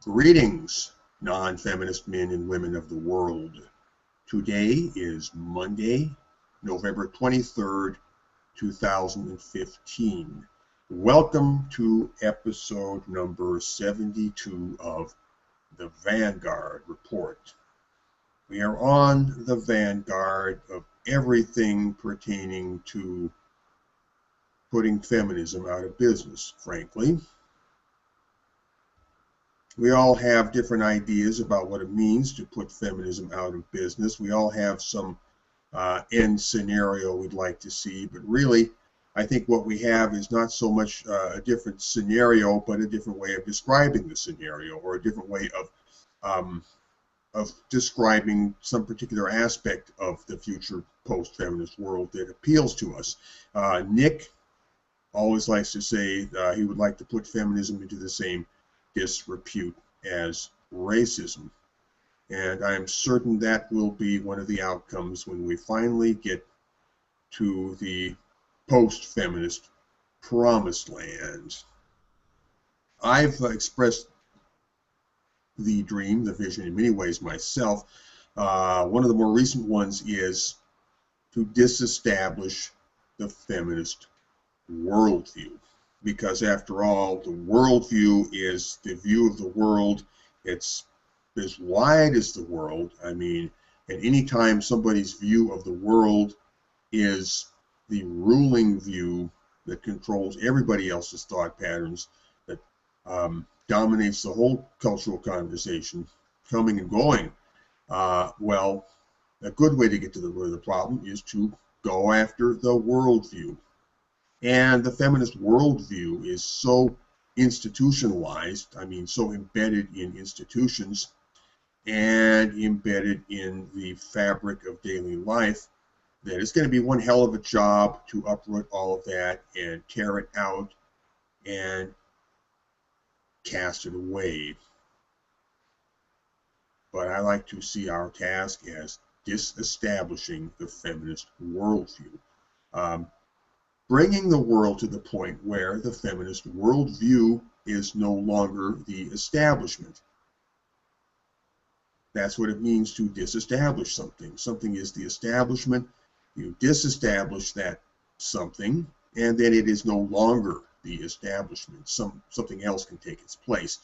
Greetings, non-feminist men and women of the world. Today is Monday, November 23rd, 2015. Welcome to episode number 72 of the Vanguard Report. We are on the vanguard of everything pertaining to putting feminism out of business, frankly. We all have different ideas about what it means to put feminism out of business. We all have some end scenario we'd like to see, but really, I think what we have is not so much a different scenario, but a different way of describing the scenario, or a different way of describing some particular aspect of the future post-feminist world that appeals to us. Nick always likes to say he would like to put feminism into the same disrepute as racism, and I'm certain that will be one of the outcomes when we finally get to the post-feminist promised land. I've expressed the dream, the vision, in many ways myself. One of the more recent ones is to disestablish the feminist worldview. Because after all, the worldview is the view of the world. It's as wide as the world. I mean, at any time somebody's view of the world is the ruling view that controls everybody else's thought patterns, that dominates the whole cultural conversation, coming and going, well, a good way to get to the root of the problem is to go after the worldview. And the feminist worldview is so institutionalized, I mean, so embedded in institutions and embedded in the fabric of daily life, that it's going to be one hell of a job to uproot all of that and tear it out and cast it away. But I like to see our task as disestablishing the feminist worldview. Bringing the world to the point where the feminist worldview is no longer the establishment. That's what it means to disestablish something. Something is the establishment. You disestablish that something, and then it is no longer the establishment. Something else can take its place.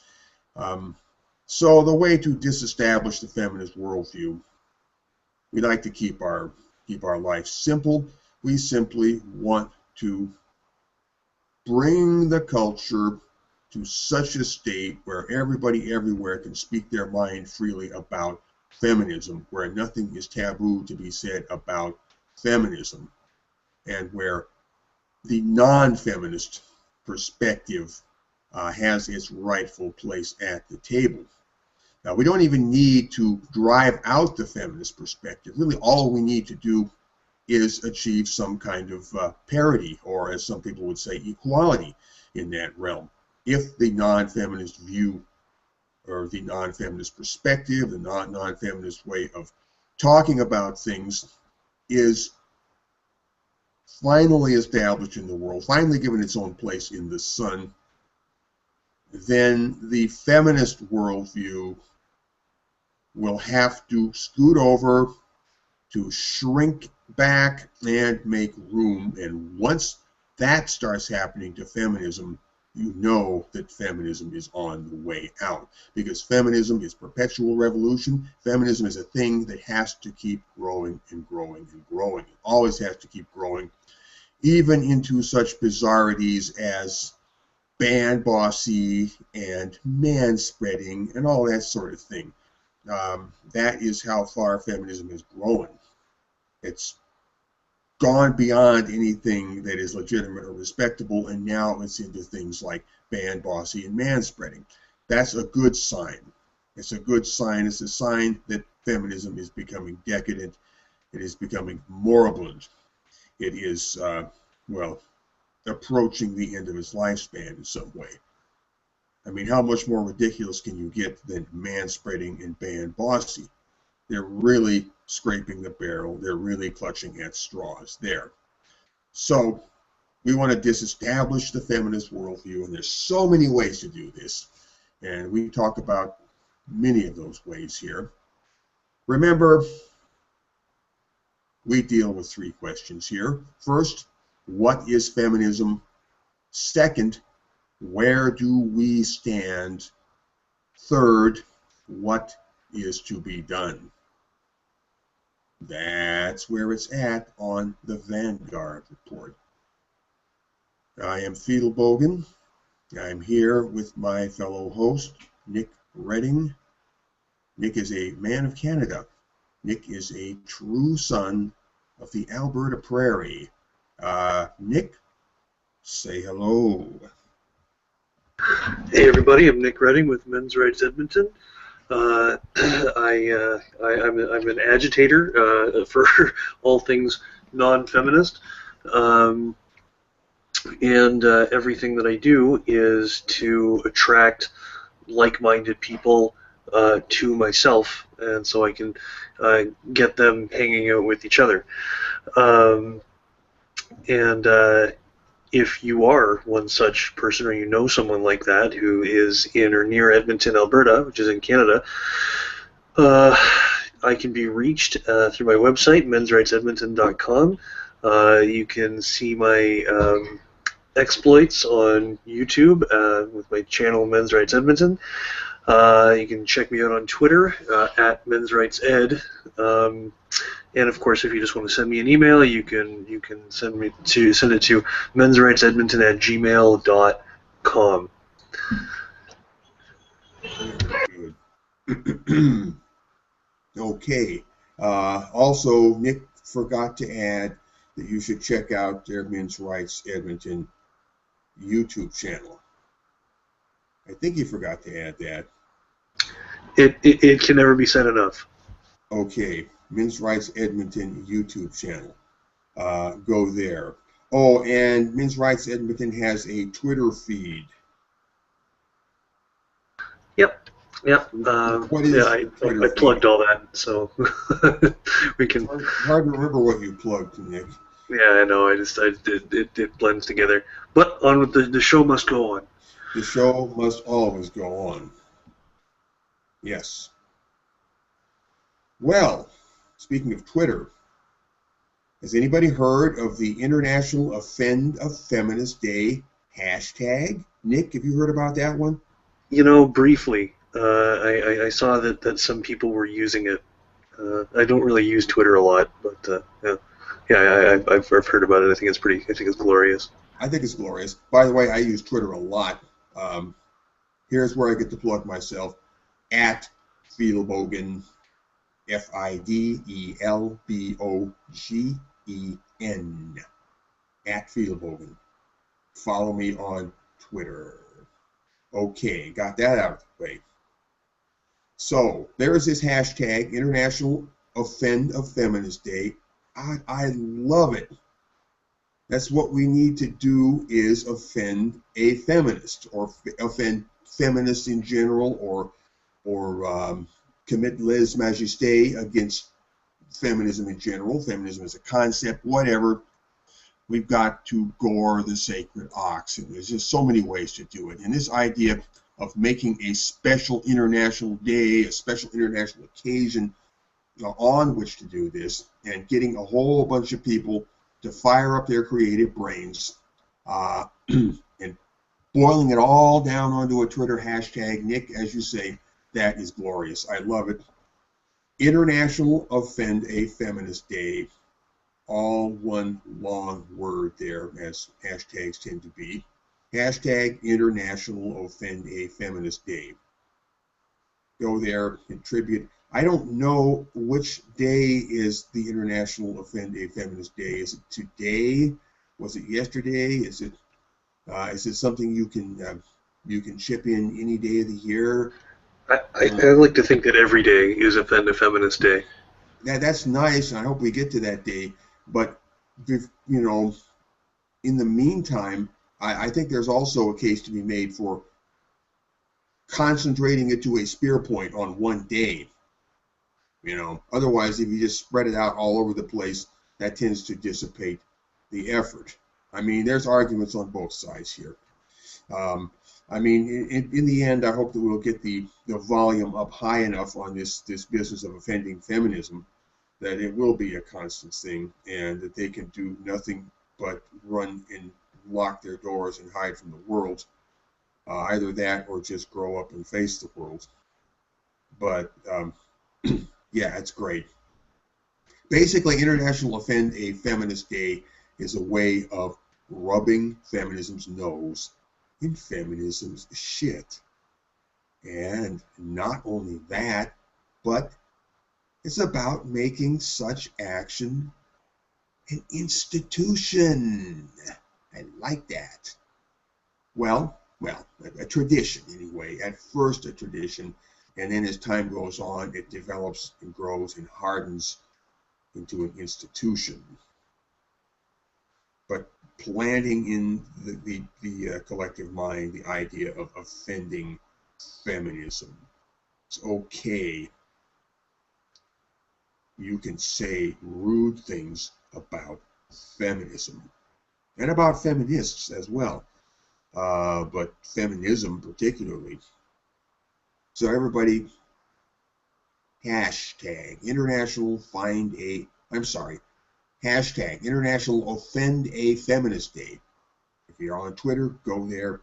So the way to disestablish the feminist worldview, we like to keep our life simple. We simply want to bring the culture to such a state where everybody everywhere can speak their mind freely about feminism, where nothing is taboo to be said about feminism, and where the non-feminist perspective has its rightful place at the table. Now, we don't even need to drive out the feminist perspective. Really, all we need to do is achieve some kind of parity, or as some people would say, equality in that realm. If the non-feminist view, or the non-feminist perspective, the non-feminist way of talking about things is finally established in the world, finally given its own place in the sun, then the feminist worldview will have to scoot over, to shrink back and make room. And once that starts happening to feminism, you know that feminism is on the way out, because feminism is perpetual revolution. Feminism is a thing that has to keep growing and growing and growing. It always has to keep growing, even into such bizarrities as band bossy and man-spreading and all that sort of thing. That is how far feminism is growing. It's gone beyond anything that is legitimate or respectable, and now it's into things like band bossy and man-spreading. That's a good sign. It's a good sign. It's a sign that feminism is becoming decadent. It is becoming moribund. It is, well, approaching the end of its lifespan in some way. I mean, how much more ridiculous can you get than man-spreading and band bossy? They're really scraping the barrel. They're really clutching at straws there. So we want to disestablish the feminist worldview, and there's so many ways to do this. And we talk about many of those ways here. Remember, we deal with three questions here. First, what is feminism? Second, where do we stand? Third, what is to be done? That's where it's at on the Vanguard Report. I am Bogan. I'm here with my fellow host, Nick Redding. Nick is a man of Canada. Nick is a true son of the Alberta Prairie. Nick, say hello. Hey everybody, I'm Nick Redding with Men's Rights Edmonton. I'm an agitator for all things non-feminist, and everything that I do is to attract like-minded people to myself, and so I can get them hanging out with each other. If you are one such person, or you know someone like that who is in or near Edmonton, Alberta, which is in Canada, I can be reached through my website, mensrightsedmonton.com. You can see my exploits on YouTube with my channel, Men's Rights Edmonton. You can check me out on Twitter at Men's Rights Ed. And of course, if you just want to send me an email, you can send it to mensrightsedmonton@gmail.com. Good. Okay. Also, Nick forgot to add that you should check out their Men's Rights Edmonton YouTube channel. I think he forgot to add that. It can never be said enough. Okay, Men's Rights Edmonton YouTube channel. Go there. Oh, and Men's Rights Edmonton has a Twitter feed. Yep. I plugged all that, so we can. Hard to remember what you plugged, Nick. Yeah, I know. It blends together. But on with the show must go on. The show must always go on. Yes. Well, speaking of Twitter, has anybody heard of the International Offend a Feminist Day hashtag? Nick, have you heard about that one? You know, briefly. I saw that some people were using it. I don't really use Twitter a lot, but I've heard about it. I think it's glorious. I think it's glorious. By the way, I use Twitter a lot. Here's where I get to plug myself. At Fidelbogen, Fidelbogen. At Fidelbogen. Follow me on Twitter. Okay, got that out of the way. So there is this hashtag, International Offend a Feminist Day. I love it. That's what we need to do, is offend a feminist, or offend feminists in general, or commit lèse-majesté against feminism in general. Feminism as a concept, whatever. We've got to gore the sacred ox, and there's just so many ways to do it. And this idea of making a special international day, a special international occasion on which to do this, and getting a whole bunch of people to fire up their creative brains, and boiling it all down onto a Twitter hashtag. Nick, as you say, that is glorious. I love it. International Offend a Feminist Day. All one long word there, as hashtags tend to be. Hashtag International Offend a Feminist Day. Go there, contribute. I don't know which day is the International Offend a Feminist Day. Is it today? Was it yesterday? Is it something you can chip in any day of the year? I like to think that every day is Offend a Feminist Day. That's nice, and I hope we get to that day. But in the meantime, I think there's also a case to be made for concentrating it to a spear point on one day. Otherwise, if you just spread it out all over the place, that tends to dissipate the effort. I mean, there's arguments on both sides here. I mean, in the end, I hope that we'll get the volume up high enough on this business of offending feminism that it will be a constant thing, and that they can do nothing but run and lock their doors and hide from the world. Either that or just grow up and face the world. But yeah, it's great. Basically, International Offend a Feminist Day is a way of rubbing feminism's nose in feminism's shit. And not only that, but it's about making such action an institution. I like that. Well, a tradition anyway. At first a tradition, and then as time goes on, it develops and grows and hardens into an institution. But planting in the collective mind the idea of offending feminism. It's okay. You can say rude things about feminism and about feminists as well, but feminism particularly. So everybody, hashtag International Offend a Feminist Day. If you're on Twitter, go there,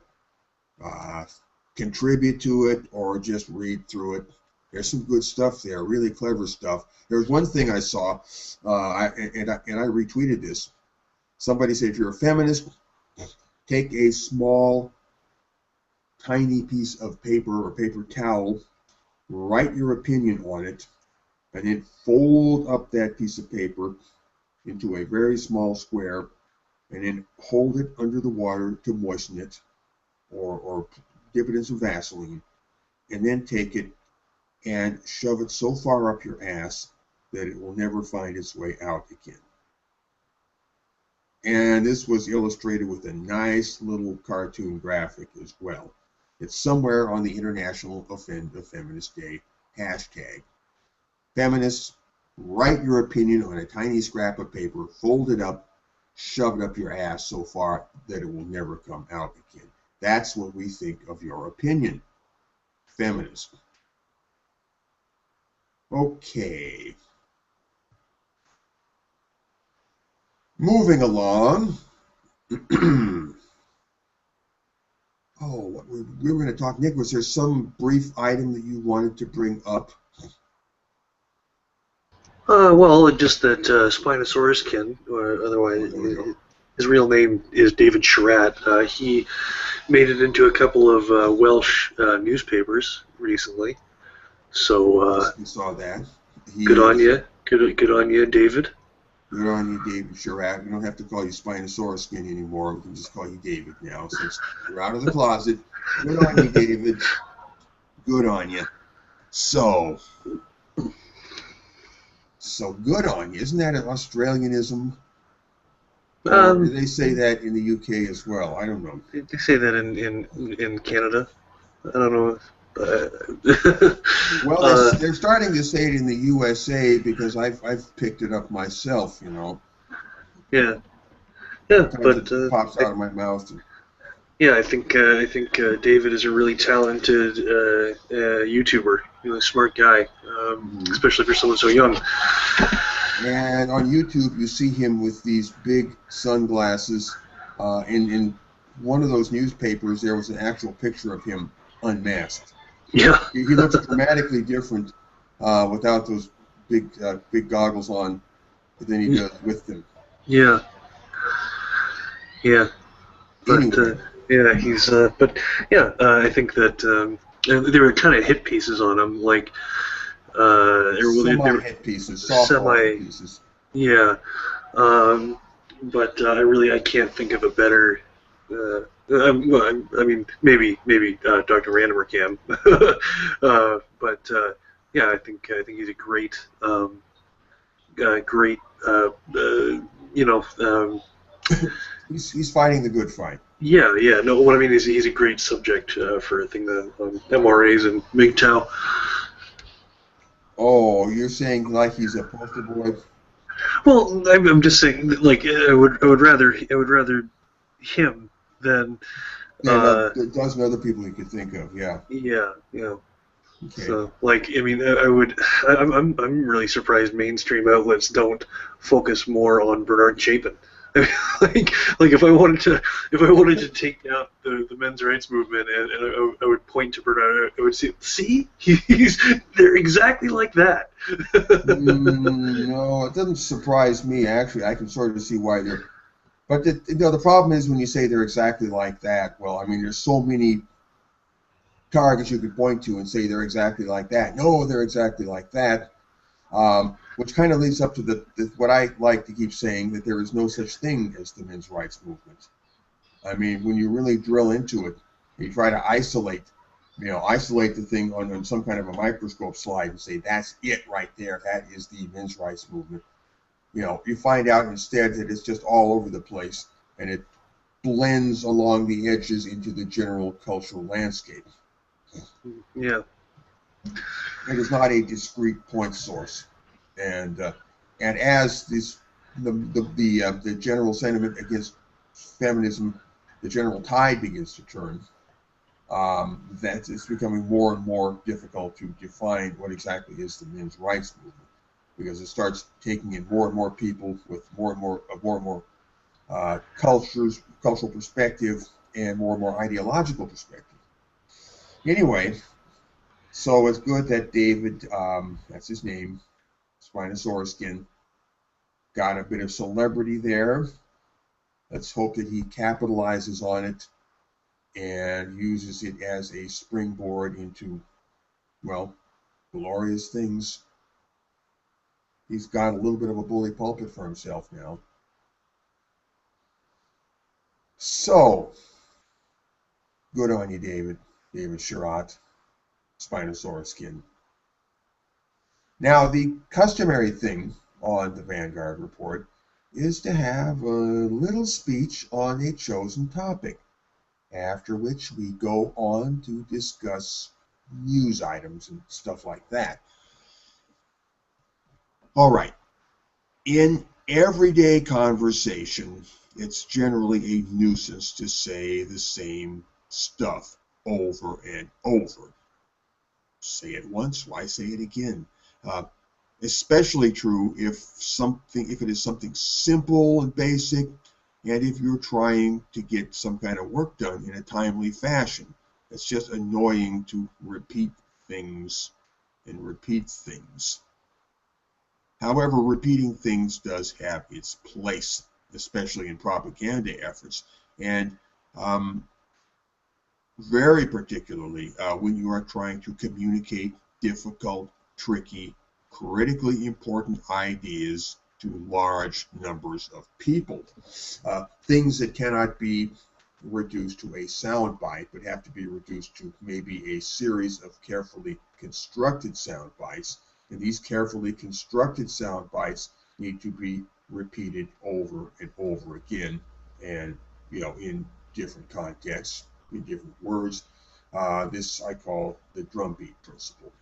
contribute to it, or just read through it. There's some good stuff there, really clever stuff. There was one thing I saw, and I retweeted this. Somebody said, if you're a feminist, take a small, tiny piece of paper or paper towel, write your opinion on it, and then fold up that piece of paper into a very small square, and then hold it under the water to moisten it, or dip it in some Vaseline, and then take it and shove it so far up your ass that it will never find its way out again. And this was illustrated with a nice little cartoon graphic as well. It's somewhere on the International Offend a Feminist Day hashtag. Feminists, write your opinion on a tiny scrap of paper, fold it up, shove it up your ass so far that it will never come out again. That's what we think of your opinion. Feminist. Okay. Moving along. Oh, we were going to talk, Nick, was there some brief item that you wanted to bring up? Well, just that Spinosaurus Kin, or otherwise, his real name is David Sherratt. He made it into a couple of Welsh newspapers recently. So we saw that. Good on you. Good on you, David. Good on you, David Sherratt. We don't have to call you Spinosaurus Skin anymore. We can just call you David now, since you're out of the closet. Good on you, David. Good on you. So good on you. Isn't that an Australianism? Or do they say that in the UK as well? I don't know. They say that in Canada. I don't know. Well, they're starting to say it in the USA because I've picked it up myself, you know. Yeah, but it pops out of my mouth. Yeah, I think David is a really talented YouTuber. Really smart guy, especially for someone so young. And on YouTube, you see him with these big sunglasses. In one of those newspapers, there was an actual picture of him unmasked. Yeah. He looks dramatically different without those big goggles on than he does with them. Yeah. Yeah. But anyway. yeah, he's. But yeah, I think that there were kind of hit pieces on him, like semi-hit pieces, soft pieces. Yeah. But I can't think of a better. Well, I mean, maybe Dr. Randomer can, but yeah, I think he's a great, He's fighting the good fight. Yeah. No, what I mean is he's a great subject for a thing that MRAs and MGTOW. Oh, you're saying like he's a poster boy? Well, I'm just saying, like I would rather him than And a dozen other people you could think of, yeah. yeah, yeah. Okay. So, like, I mean, I would, I'm really surprised mainstream outlets don't focus more on Bernard Chapin. I mean, like if I wanted to take down the men's rights movement, and I would point to Bernard, I would say, see, they're exactly like that. No, it doesn't surprise me. Actually, I can sort of see why they're. But the problem is when you say they're exactly like that. Well, I mean, there's so many targets you could point to and say they're exactly like that. No, they're exactly like that. Which kind of leads up to what I like to keep saying, that there is no such thing as the men's rights movement. I mean, when you really drill into it, you try to isolate the thing on some kind of a microscope slide and say, that's it right there. That is the men's rights movement. You find out instead that it's just all over the place, and it blends along the edges into the general cultural landscape. Yeah. It is not a discrete point source, and as the general sentiment against feminism, the general tide begins to turn, that it's becoming more and more difficult to define what exactly is the men's rights movement, because it starts taking in more and more people with more and more cultural perspective, and more ideological perspective. Anyway, so it's good that David, that's his name, Spinosaurus Skin, got a bit of celebrity there. Let's hope that he capitalizes on it and uses it as a springboard into, well, glorious things. He's got a little bit of a bully pulpit for himself now. So, good on you, David Sherratt, Spinosaurus Skin. Now, the customary thing on the Vanguard Report is to have a little speech on a chosen topic, after which we go on to discuss news items and stuff like that. All right. In everyday conversation, it's generally a nuisance to say the same stuff over and over. Say it once, why say it again? Especially true if it is something simple and basic, and if you're trying to get some kind of work done in a timely fashion. It's just annoying to repeat things and repeat things. However, repeating things does have its place, especially in propaganda efforts, and very particularly when you are trying to communicate difficult, tricky, critically important ideas to large numbers of people. Things that cannot be reduced to a soundbite, but have to be reduced to maybe a series of carefully constructed sound bites. And these carefully constructed sound bites need to be repeated over and over again, and in different contexts, in different words. This I call the drumbeat principle.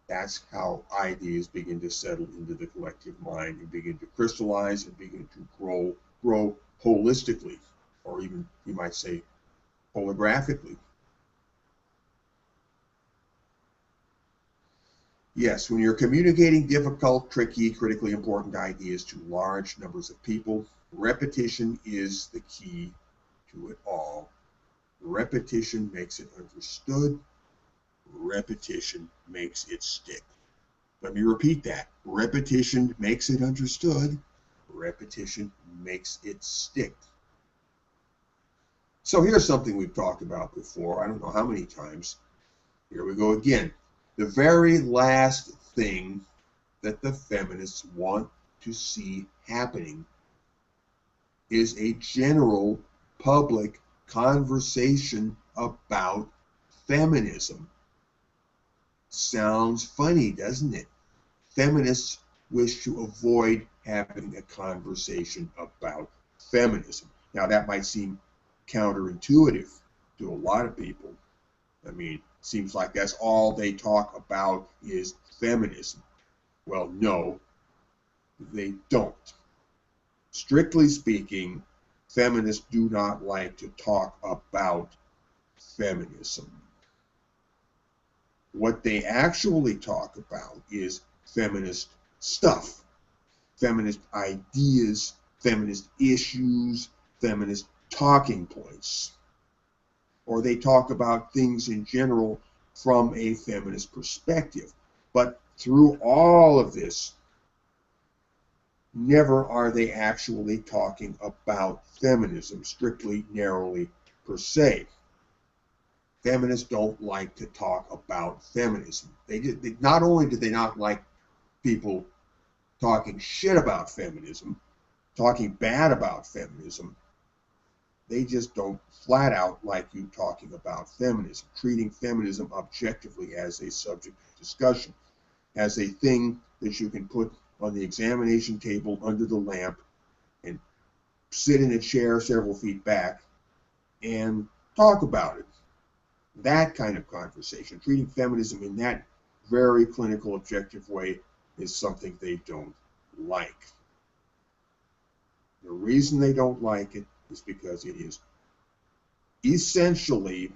That's how ideas begin to settle into the collective mind and begin to crystallize and begin to grow holistically, or even you might say holographically. Yes, when you're communicating difficult, tricky, critically important ideas to large numbers of people, repetition is the key to it all. Repetition makes it understood. Repetition makes it stick. Let me repeat that. Repetition makes it understood. Repetition makes it stick. So here's something we've talked about before. I don't know how many times. Here we go again. The very last thing that the feminists want to see happening is a general public conversation about feminism. Sounds funny, doesn't it? Feminists wish to avoid having a conversation about feminism. Now, that might seem counterintuitive to a lot of people. I mean, it seems like that's all they talk about is feminism. Well, no, they don't. Strictly speaking, feminists do not like to talk about feminism. What they actually talk about is feminist stuff, feminist ideas, feminist issues, feminist talking points. Or they talk about things in general from a feminist perspective. But through all of this, never are they actually talking about feminism, strictly, narrowly, per se. Feminists don't like to talk about feminism. Not only do they not like people talking shit about feminism, talking bad about feminism, they just don't flat out like you talking about feminism, treating feminism objectively as a subject of discussion, as a thing that you can put on the examination table under the lamp and sit in a chair several feet back and talk about it. That kind of conversation, treating feminism in that very clinical, objective way, is something they don't like. The reason they don't like it is because it is essentially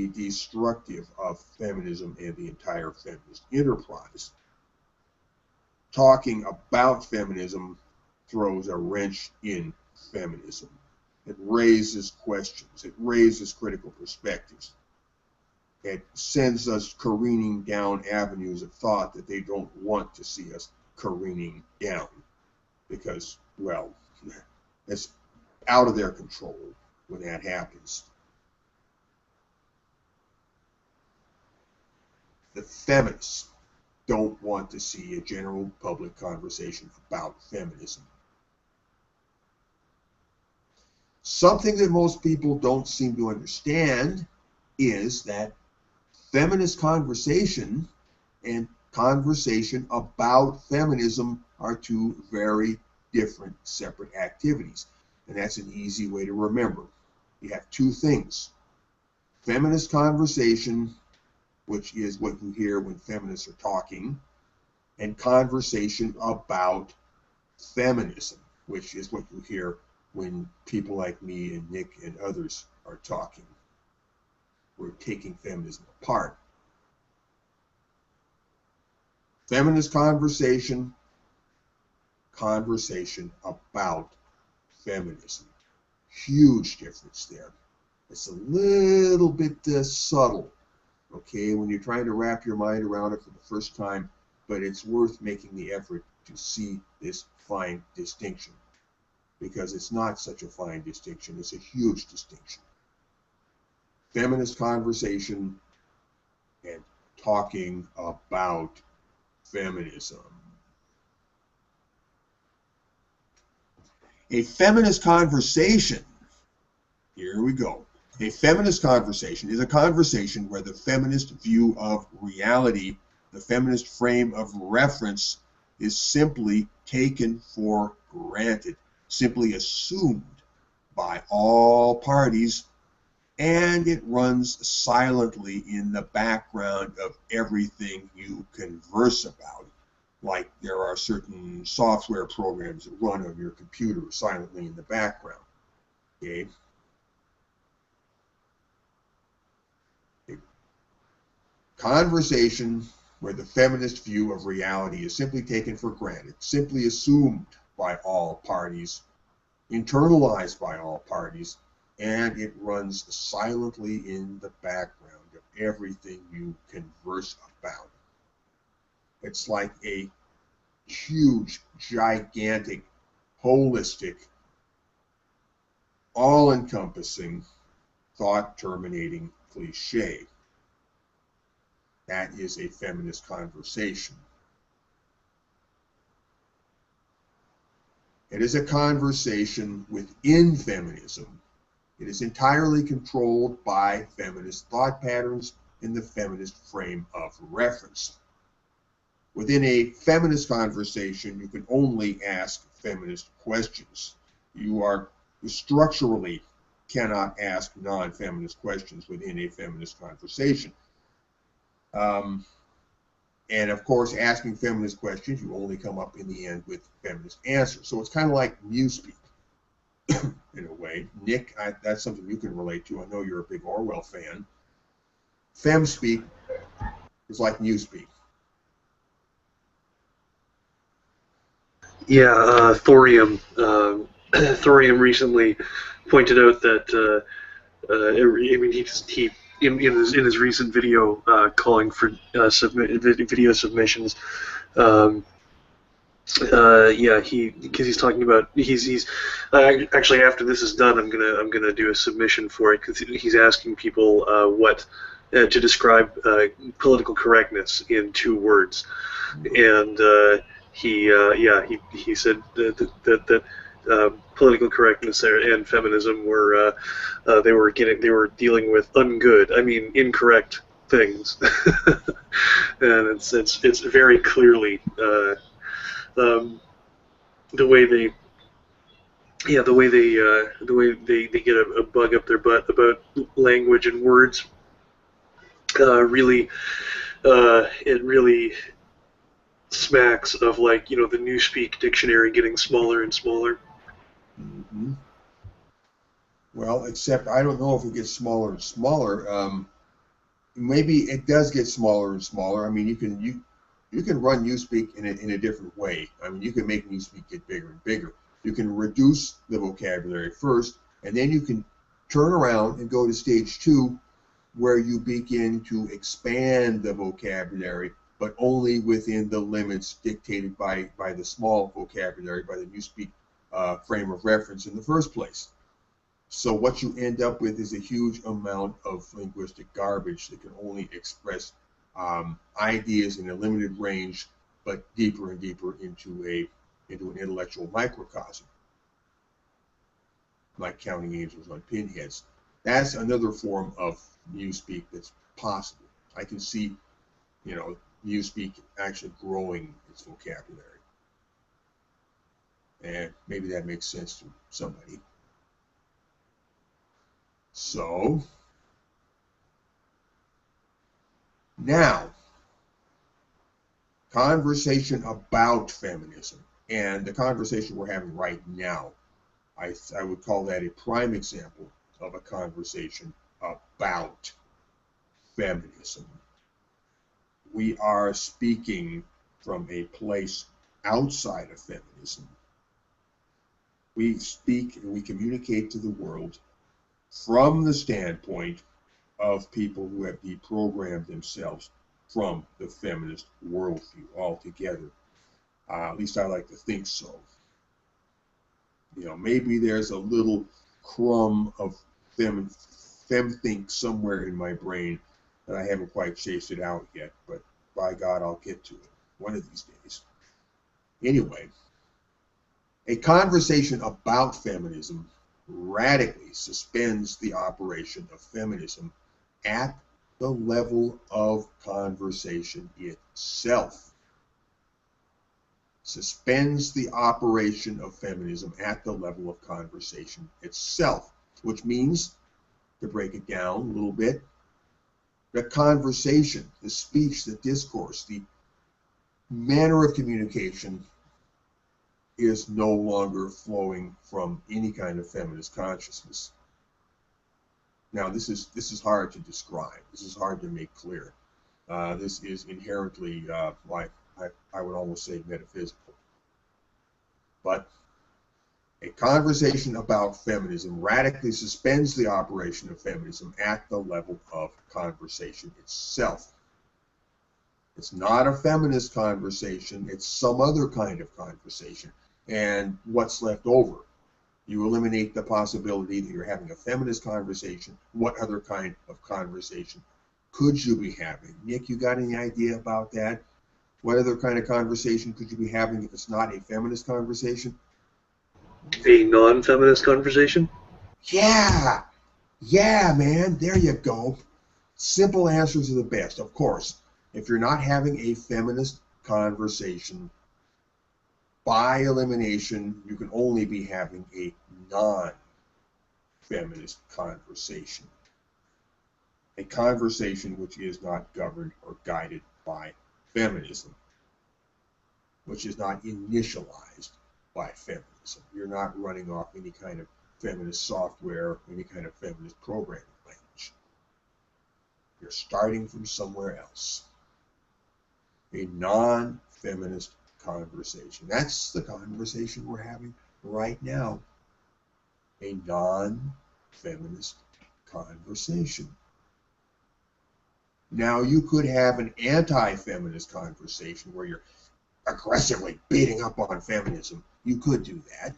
destructive of feminism and the entire feminist enterprise. Talking about feminism throws a wrench in feminism. It raises questions. It raises critical perspectives. It sends us careening down avenues of thought that they don't want to see us careening down because, well, it's out of their control when that happens. The feminists don't want to see a general public conversation about feminism. Something that most people don't seem to understand is that feminist conversation and conversation about feminism are two very different, separate activities. And that's an easy way to remember. You have two things. Feminist conversation, which is what you hear when feminists are talking, and conversation about feminism, which is what you hear when people like me and Nick and others are talking. We're taking feminism apart. Feminist conversation about feminism. Huge difference there. It's a little bit subtle, okay, when you're trying to wrap your mind around it for the first time, but it's worth making the effort to see this fine distinction, because it's not such a fine distinction, it's a huge distinction. Feminist conversation and talking about feminism. A feminist conversation, here we go. A feminist conversation is a conversation where the feminist view of reality, the feminist frame of reference, is simply taken for granted, simply assumed by all parties, and it runs silently in the background of everything you converse about. Like there are certain software programs that run on your computer silently in the background. Okay? A conversation where the feminist view of reality is simply taken for granted, simply assumed by all parties, internalized by all parties, and it runs silently in the background of everything you converse about. It's like a huge, gigantic, holistic, all-encompassing, thought-terminating cliche. That is a feminist conversation. It is a conversation within feminism. It is entirely controlled by feminist thought patterns in the feminist frame of reference. Within a feminist conversation, you can only ask feminist questions. You structurally cannot ask non-feminist questions within a feminist conversation. And of course, asking feminist questions, you only come up in the end with feminist answers. So it's kind of like newspeak. in a way. Nick, that's something you can relate to. I know you're a big Orwell fan. Fem speak is like newspeak. Yeah, Thorium. Thorium recently pointed out that I mean he in his recent video calling for video submissions. Um, yeah, because he's talking about he's actually after this is done, I'm gonna do a submission for it because he's asking people what to describe political correctness in 2 words, and he said that political correctness and feminism were they were dealing with ungood, I mean incorrect things, and it's very clearly. Um, the way they they get a bug up their butt about language and words really it really smacks of like the Newspeak dictionary getting smaller and smaller. Mm-hmm. Well, except I don't know if it gets smaller and smaller. Maybe it does get smaller and smaller. I mean, you can run Newspeak in a different way. I mean, you can make Newspeak get bigger and bigger. You can reduce the vocabulary first, and then you can turn around and go to stage 2, where you begin to expand the vocabulary, but only within the limits dictated by the small vocabulary, by the Newspeak frame of reference in the first place. So what you end up with is a huge amount of linguistic garbage that can only express ideas in a limited range, but deeper and deeper into an intellectual microcosm, like counting angels on pinheads. That's another form of Newspeak that's possible. I can see, Newspeak actually growing its vocabulary, and maybe that makes sense to somebody. So now, conversation about feminism, and the conversation we're having right now, I would call that a prime example of a conversation about feminism. We are speaking from a place outside of feminism. We speak and we communicate to the world from the standpoint of people who have deprogrammed themselves from the feminist worldview altogether. At least I like to think so. Maybe there's a little crumb of femthink somewhere in my brain that I haven't quite chased it out yet, but by God, I'll get to it one of these days. Anyway, a conversation about feminism radically suspends the operation of feminism at the level of conversation itself. Suspends the operation of feminism at the level of conversation itself, which means, to break it down a little bit, the conversation, the speech, the discourse, the manner of communication is no longer flowing from any kind of feminist consciousness. Now, this is hard to describe. This is hard to make clear. This is inherently, like I would almost say, metaphysical. But a conversation about feminism radically suspends the operation of feminism at the level of conversation itself. It's not a feminist conversation. It's some other kind of conversation. And what's left over? You eliminate the possibility that you're having a feminist conversation. What other kind of conversation could you be having? Nick, you got any idea about that? What other kind of conversation could you be having if it's not a feminist conversation? A non-feminist conversation? Yeah, man, there you go. Simple answers are the best. Of course, if you're not having a feminist conversation, by elimination, you can only be having a non-feminist conversation. A conversation which is not governed or guided by feminism, which is not initialized by feminism. You're not running off any kind of feminist software, any kind of feminist programming language. You're starting from somewhere else. A non-feminist conversation. That's the conversation we're having right now. A non-feminist conversation. Now, you could have an anti-feminist conversation where you're aggressively beating up on feminism. You could do that.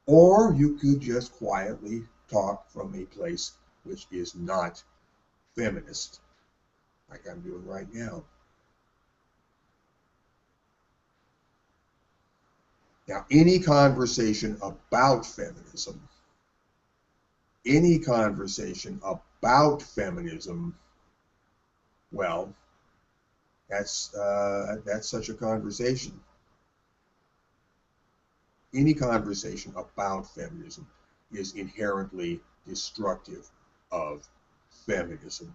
Or you could just quietly talk from a place which is not feminist, like I'm doing right now. Now, any conversation about feminism, well, that's such a conversation. Any conversation about feminism is inherently destructive of feminism.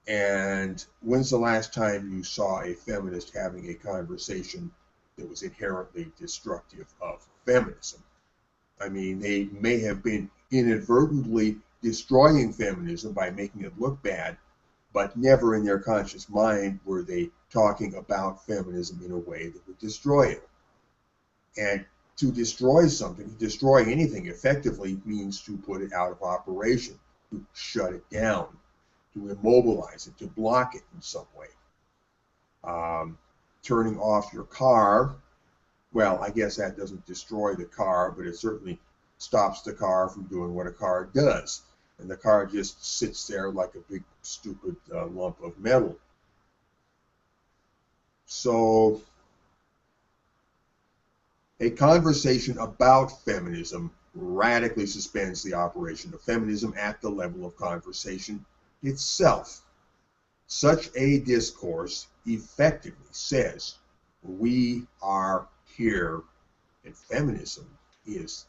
And when's the last time you saw a feminist having a conversation that was inherently destructive of feminism? I mean, they may have been inadvertently destroying feminism by making it look bad, but never in their conscious mind were they talking about feminism in a way that would destroy it. And to destroy something, to destroy anything effectively means to put it out of operation, to shut it down, to immobilize it, to block it in some way. Turning off your car, well, I guess that doesn't destroy the car, but it certainly stops the car from doing what a car does. And the car just sits there like a big, stupid lump of metal. So, a conversation about feminism radically suspends the operation of feminism at the level of conversation itself. Such a discourse effectively says, we are here, and feminism is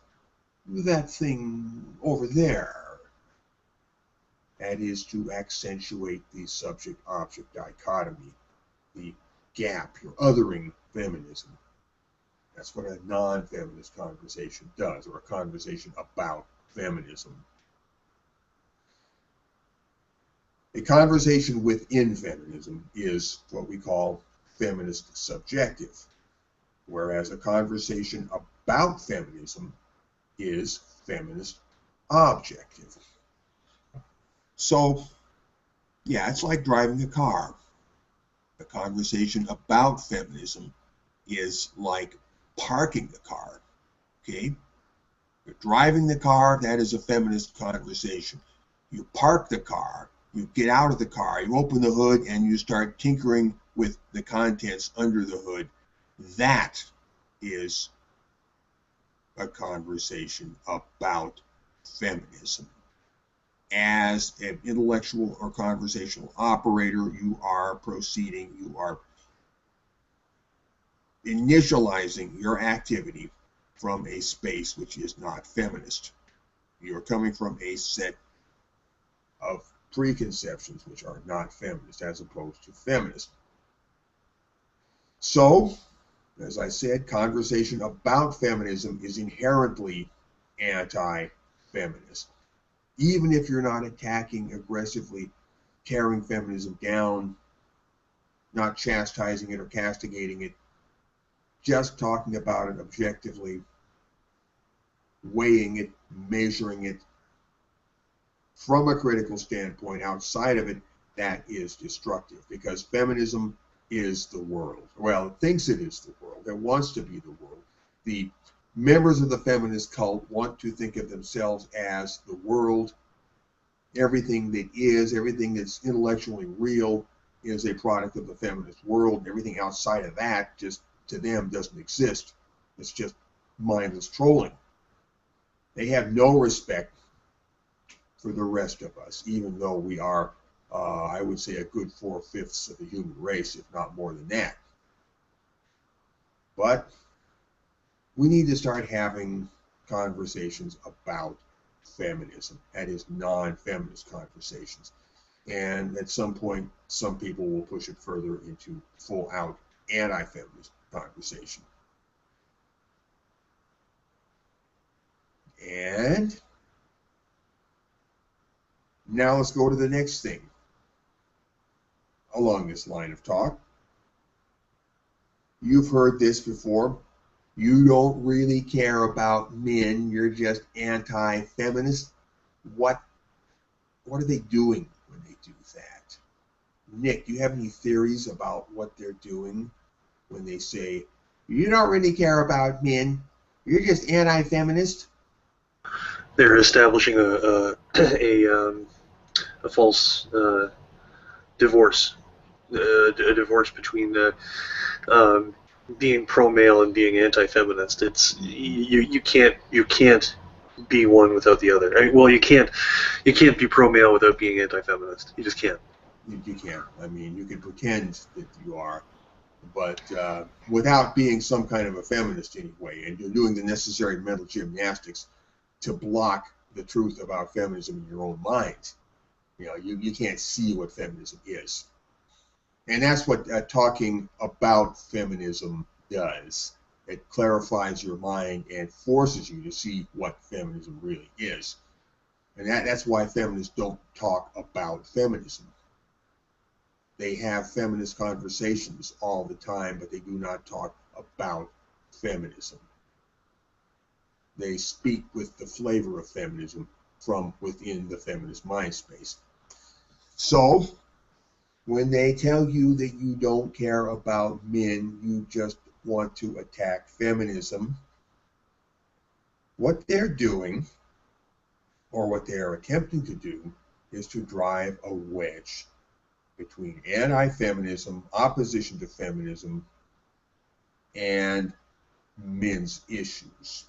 that thing over there. That is to accentuate the subject-object dichotomy, the gap, you're othering feminism. That's what a non-feminist conversation does, or a conversation about feminism. A conversation within feminism is what we call feminist subjective, whereas a conversation about feminism is feminist objective. So, yeah, it's like driving a car. The conversation about feminism is like parking the car, okay? You're driving the car, that is a feminist conversation. You park the car, you get out of the car, you open the hood, and you start tinkering with the contents under the hood. That is a conversation about feminism. As an intellectual or conversational operator, you are proceeding, you are initializing your activity from a space which is not feminist. You're coming from a set of preconceptions which are not feminist as opposed to feminist. So, as I said, conversation about feminism is inherently anti-feminist. Even if you're not attacking aggressively, tearing feminism down, not chastising it or castigating it, just talking about it objectively, weighing it, measuring it from a critical standpoint outside of it, that is destructive, because feminism is the world. Well, it thinks it is the world. It wants to be the world. The members of the feminist cult want to think of themselves as the world. Everything that is, everything that's intellectually real is a product of the feminist world. Everything outside of that, just to them, doesn't exist. It's just mindless trolling. They have no respect for the rest of us, even though we are, I would say, a good 4/5 of the human race, if not more than that. But we need to start having conversations about feminism, that is, non-feminist conversations. And at some point, some people will push it further into full-out anti-feminist conversation. And now let's go to the next thing along this line of talk. You've heard this before. You don't really care about men. You're just anti-feminist. What are they doing when they do that? Nick, do you have any theories about what they're doing when they say, you don't really care about men, you're just anti-feminist? They're establishing a false divorce, a divorce between being pro-male and being anti-feminist. It's you can't be one without the other. I mean, well, you can't be pro-male without being anti-feminist. You just can't. You can't. I mean, you can pretend that you are, but without being some kind of a feminist anyway, and you're doing the necessary mental gymnastics to block the truth about feminism in your own mind. You know, you can't see what feminism is. And that's what talking about feminism does. It clarifies your mind and forces you to see what feminism really is. And that's why feminists don't talk about feminism. They have feminist conversations all the time, but they do not talk about feminism. They speak with the flavor of feminism from within the feminist mind space. So, when they tell you that you don't care about men, you just want to attack feminism, what they're doing, or what they're attempting to do, is to drive a wedge between anti-feminism, opposition to feminism, and men's issues.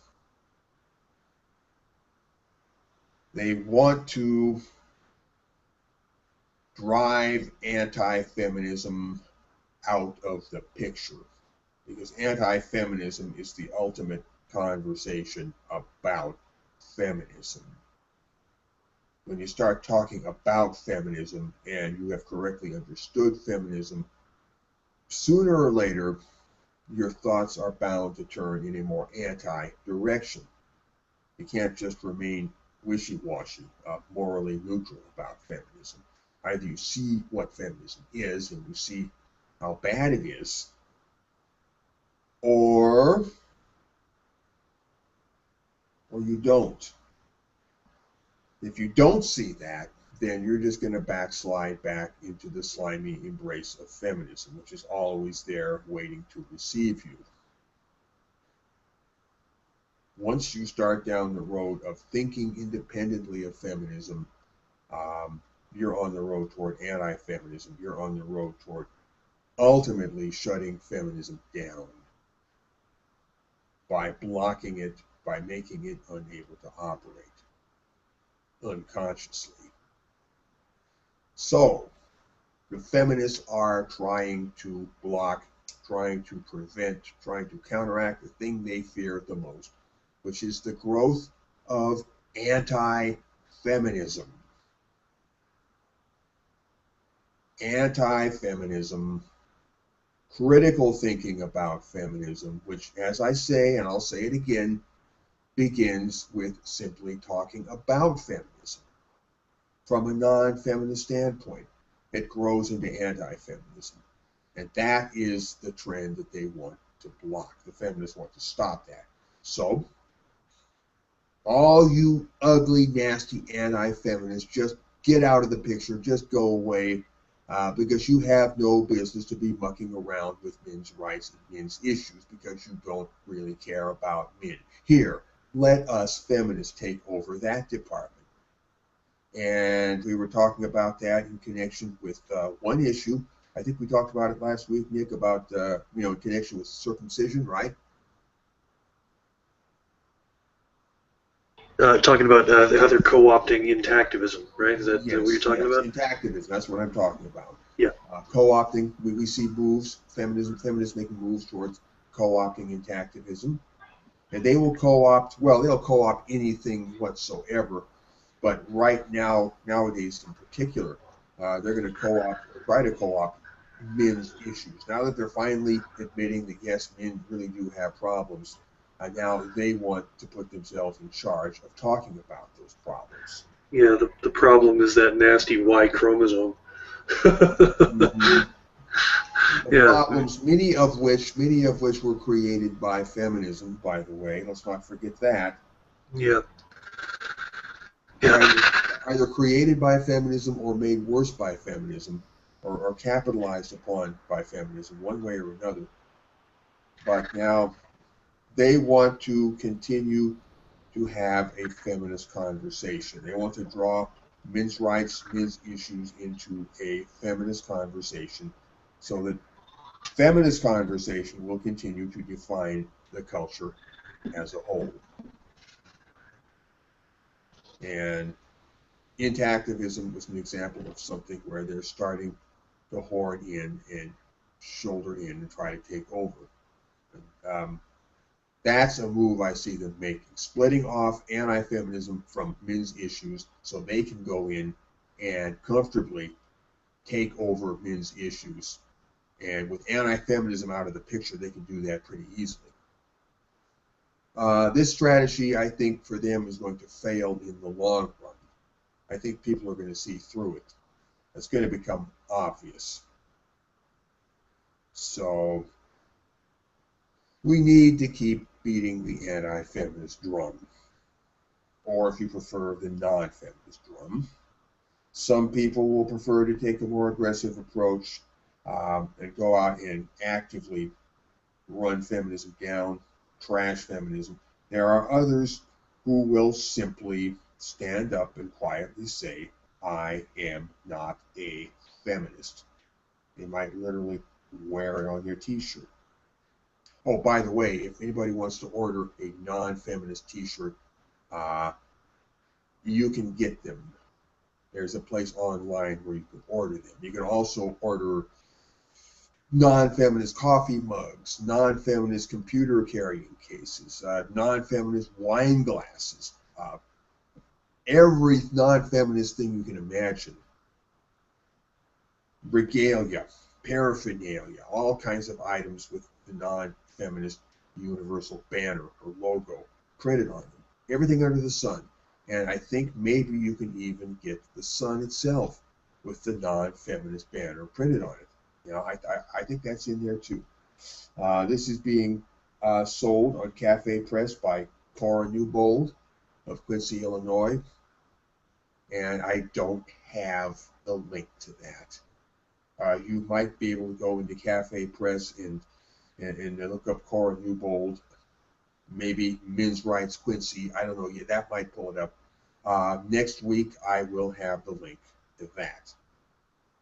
They want to drive anti-feminism out of the picture, because anti-feminism is the ultimate conversation about feminism. When you start talking about feminism and you have correctly understood feminism, sooner or later your thoughts are bound to turn in a more anti-direction. You can't just remain wishy-washy, morally neutral about feminism. Either you see what feminism is and you see how bad it is, or you don't. If you don't see that, then you're just going to backslide back into the slimy embrace of feminism, which is always there waiting to receive you. Once you start down the road of thinking independently of feminism, you're on the road toward anti-feminism. You're on the road toward ultimately shutting feminism down by blocking it, by making it unable to operate unconsciously. So, the feminists are trying to block, trying to prevent, trying to counteract the thing they fear the most, which is the growth of anti-feminism. Anti-feminism, critical thinking about feminism, which, as I say, and I'll say it again, begins with simply talking about feminism from a non-feminist standpoint. It grows into anti-feminism. And that is the trend that they want to block. The feminists want to stop that. So, all you ugly, nasty anti-feminists, just get out of the picture, just go away, because you have no business to be mucking around with men's rights and men's issues, because you don't really care about men. Here, let us feminists take over that department. And we were talking about that in connection with one issue. I think we talked about it last week, Nick, about in connection with circumcision, right? Talking about how they're co-opting intactivism, right? Is that what you're talking about? Intactivism, that's what I'm talking about. Yeah. Co-opting, we see moves, feminists making moves towards co-opting intactivism. And they will co-opt, they'll co-opt anything whatsoever. But right now, nowadays in particular, they're going to try to co-opt men's issues. Now that they're finally admitting that, yes, men really do have problems, Now they want to put themselves in charge of talking about those problems. Yeah, the problem is that nasty Y chromosome. Mm-hmm. The Yeah, problems, many of which were created by feminism, by the way. Let's not forget that. yeah, They're yeah, either created by feminism or made worse by feminism, or capitalized upon by feminism, one way or another. But now they want to continue to have a feminist conversation. They want to draw men's rights, men's issues into a feminist conversation so that feminist conversation will continue to define the culture as a whole. And anti-activism was an example of something where they're starting to horn in and shoulder in and try to take over. Um, that's a move I see them making, splitting off anti-feminism from men's issues so they can go in and comfortably take over men's issues. And with anti-feminism out of the picture, they can do that pretty easily. This strategy, I think, for them is going to fail in the long run. I think people are going to see through it. It's going to become obvious. So we need to keep beating the anti-feminist drum, or if you prefer, the non-feminist drum. Some people will prefer to take a more aggressive approach and go out and actively run feminism down, trash feminism. There are others who will simply stand up and quietly say, I am not a feminist. They might literally wear it on their t-shirt. Oh, by the way, if anybody wants to order a non-feminist t-shirt, you can get them. There's a place online where you can order them. You can also order non-feminist coffee mugs, non-feminist computer carrying cases, non-feminist wine glasses, every non-feminist thing you can imagine. Regalia, paraphernalia, all kinds of items with the non-feminist universal banner or logo printed on them. Everything under the sun. And I think maybe you can even get the sun itself with the non-feminist banner printed on it. You know, I think that's in there too. This is being sold on Cafe Press by Cora Newbold of Quincy, Illinois. And I don't have the link to that. You might be able to go into Cafe Press and look up Cora Newbold, maybe Men's Rights Quincy. I don't know. Yeah, that might pull it up. Next week, I will have the link to that.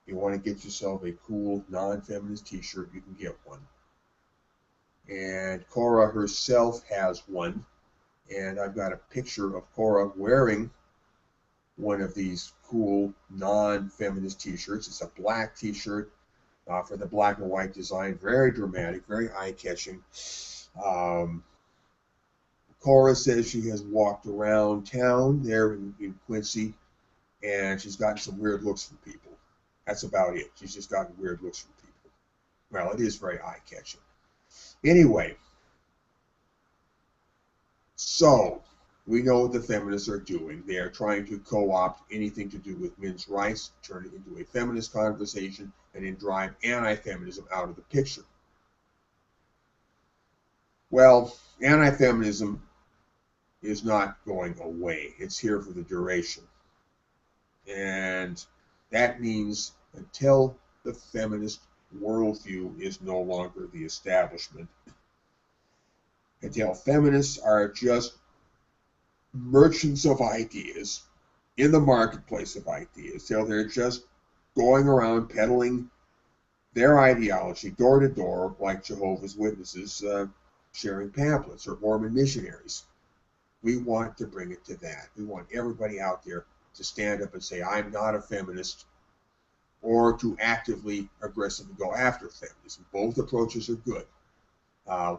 If you want to get yourself a cool non-feminist t-shirt, you can get one. And Cora herself has one. And I've got a picture of Cora wearing one of these cool non-feminist t-shirts. It's a black t-shirt for the black and white design. Very dramatic, very eye-catching. Cora says she has walked around town there in Quincy, and she's gotten some weird looks from people. That's about it. She's just gotten weird looks from people. Well, it is very eye-catching. Anyway, so we know what the feminists are doing. They are trying to co-opt anything to do with men's rights, turn it into a feminist conversation, and then drive anti-feminism out of the picture. Well, anti-feminism is not going away. It's here for the duration. And that means until the feminist worldview is no longer the establishment, until feminists are just merchants of ideas in the marketplace of ideas, till they're just going around peddling their ideology door to door like Jehovah's Witnesses sharing pamphlets or Mormon missionaries. We want to bring it to that. We want everybody out there to stand up and say, I'm not a feminist, or to actively, aggressively go after feminism. Both approaches are good.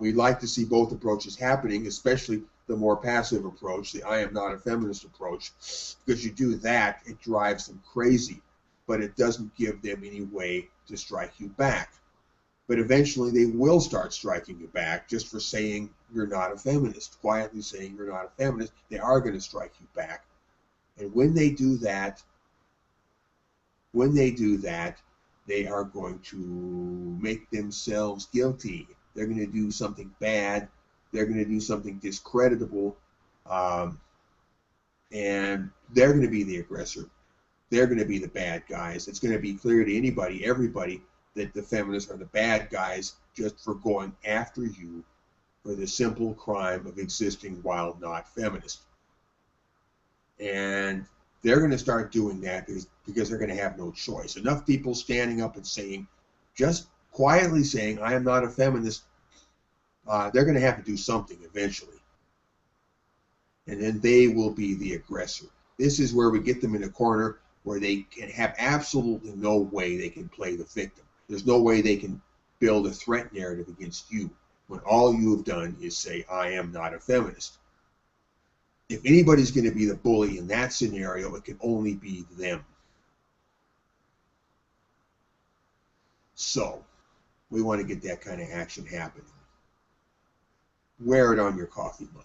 We'd like to see both approaches happening, especially the more passive approach, the I am not a feminist approach, because you do that, it drives them crazy, but it doesn't give them any way to strike you back. But eventually they will start striking you back just for saying you're not a feminist, quietly saying you're not a feminist, they are going to strike you back. And when they do that, they are going to make themselves guilty. They're going to do something bad. They're going to do something discreditable. And they're going to be the aggressor. They're going to be the bad guys. It's going to be clear to anybody, everybody, that the feminists are the bad guys just for going after you for the simple crime of existing while not feminist. And they're going to start doing that because they're going to have no choice. Enough people standing up and saying, just quietly saying, I am not a feminist, they're going to have to do something eventually. And then they will be the aggressor. This is where we get them in a corner where they can have absolutely no way they can play the victim. There's no way they can build a threat narrative against you when all you have done is say, I am not a feminist. If anybody's going to be the bully in that scenario, it can only be them. So, we want to get that kind of action happening. Wear it on your coffee mug.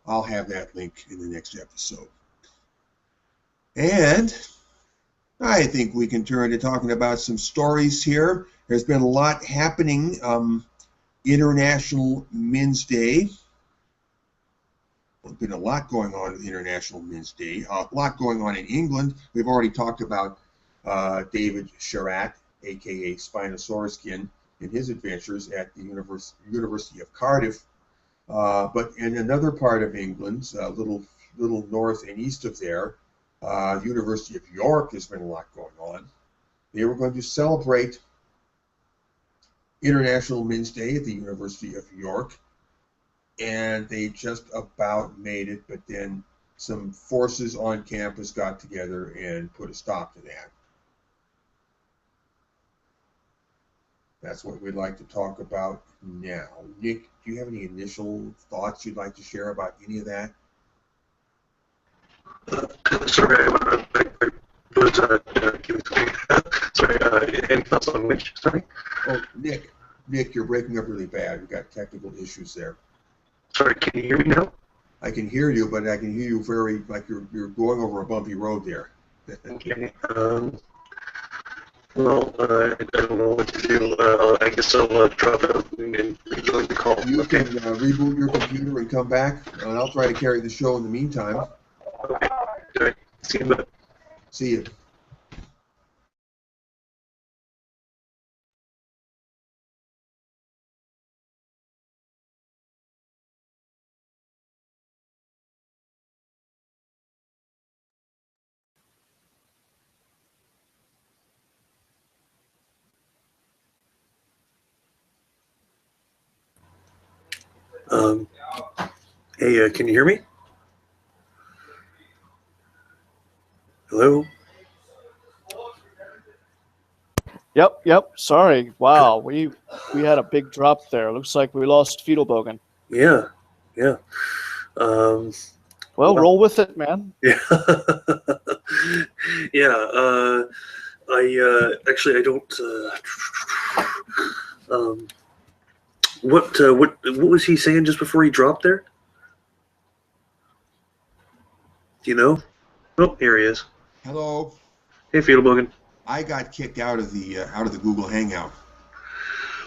I'll have that link in the next episode. And I think we can turn to talking about some stories here. There's been a lot happening. International Men's Day. There's been a lot going on with International Men's Day. A lot going on in England. We've already talked about David Sherratt, a.k.a. Spinosauruskin, and his adventures at the University of Cardiff. But in another part of England, a little north and east of there, University of York, has been a lot going on. They were going to celebrate International Men's Day at the University of York, and they just about made it, but then some forces on campus got together and put a stop to that. That's what we'd like to talk about now. Nick, do you have any initial thoughts you'd like to share about any of that? Sorry, sorry, any thoughts on which? Sorry? Oh, Nick, you're breaking up really bad. We've got technical issues there. Sorry, can you hear me now? I can hear you, but I can hear you very, like you're going over a bumpy road there. Okay. Well, I don't know what to do. I guess I'll drop out and rejoin the call. You can reboot your computer and come back, and I'll try to carry the show in the meantime. Okay. All right. See you. See you. Hey, can you hear me? Hello? Yep. Sorry. Wow, we had a big drop there. Looks like we lost Fiedelbogen. Yeah. Well, roll with it, man. Yeah. Yeah. I don't. What was he saying just before he dropped there? Do you know? Oh, here he is. Hello. Hey, Fiedelbogen. I got kicked out of the Google Hangout.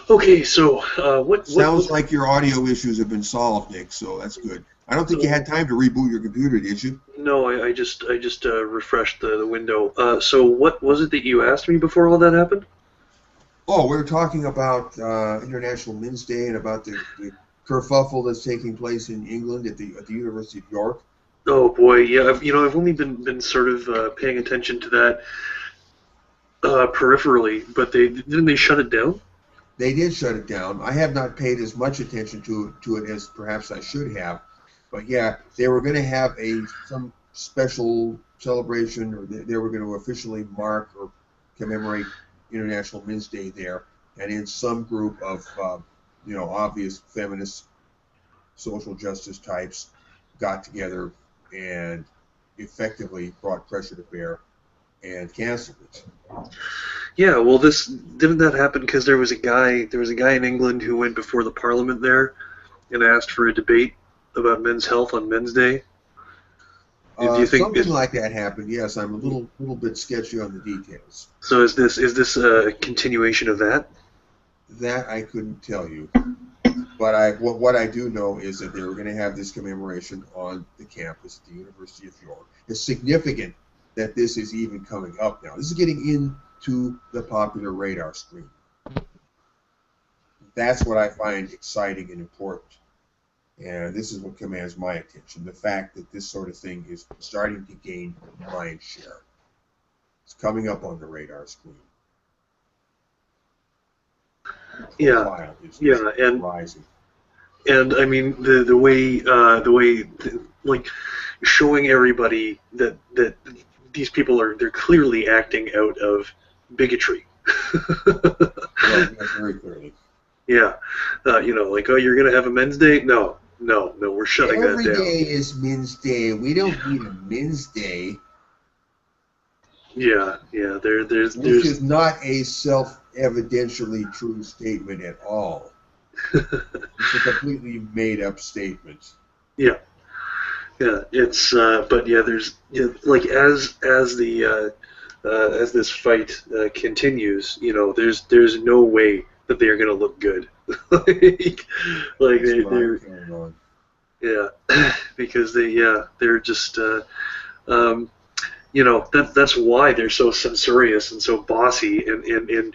Okay, so what sounds like your audio issues have been solved, Nick. So that's good. I don't think you had time to reboot your computer, did you? No, I just refreshed the window. So what was it that you asked me before all that happened? Oh, we were talking about International Men's Day and about the kerfuffle that's taking place in England at the University of York. Oh boy, yeah. I've only been sort of paying attention to that peripherally, but didn't they shut it down? They did shut it down. I have not paid as much attention to it as perhaps I should have, but yeah, they were going to have some special celebration, or they were going to officially mark or commemorate International Men's Day there, and in some group of obvious feminist, social justice types got together and effectively brought pressure to bear and canceled it. Yeah, well, didn't that happen because there was a guy in England who went before the Parliament there, and asked for a debate about men's health on Men's Day? Do you think Something like that happened. Yes, I'm a little bit sketchy on the details. so? Is this a continuation of that? That I couldn't tell you. But what I do know is that they were going to have this commemoration on the campus at the University of York. It's significant that this is even coming up now. This is getting into the popular radar screen. That's what I find exciting and important. And this is what commands my attention, the fact that this sort of thing is starting to gain mind share. It's coming up on the radar screen. Yeah, and rising. And I mean the way like showing everybody that these people they're clearly acting out of bigotry. Well, yes, very clearly. Yeah, like, oh, you're gonna have a Men's Day? No, we're shutting that down. Every day is Men's Day. We don't need a Men's Day. Yeah. There's Which is not a self-evidentially true statement at all. It's a completely made-up statement. Yeah. It's but yeah, there's like as this fight continues, there's no way that they are going to look good. they're yeah, because they're just that's why they're so censorious and so bossy and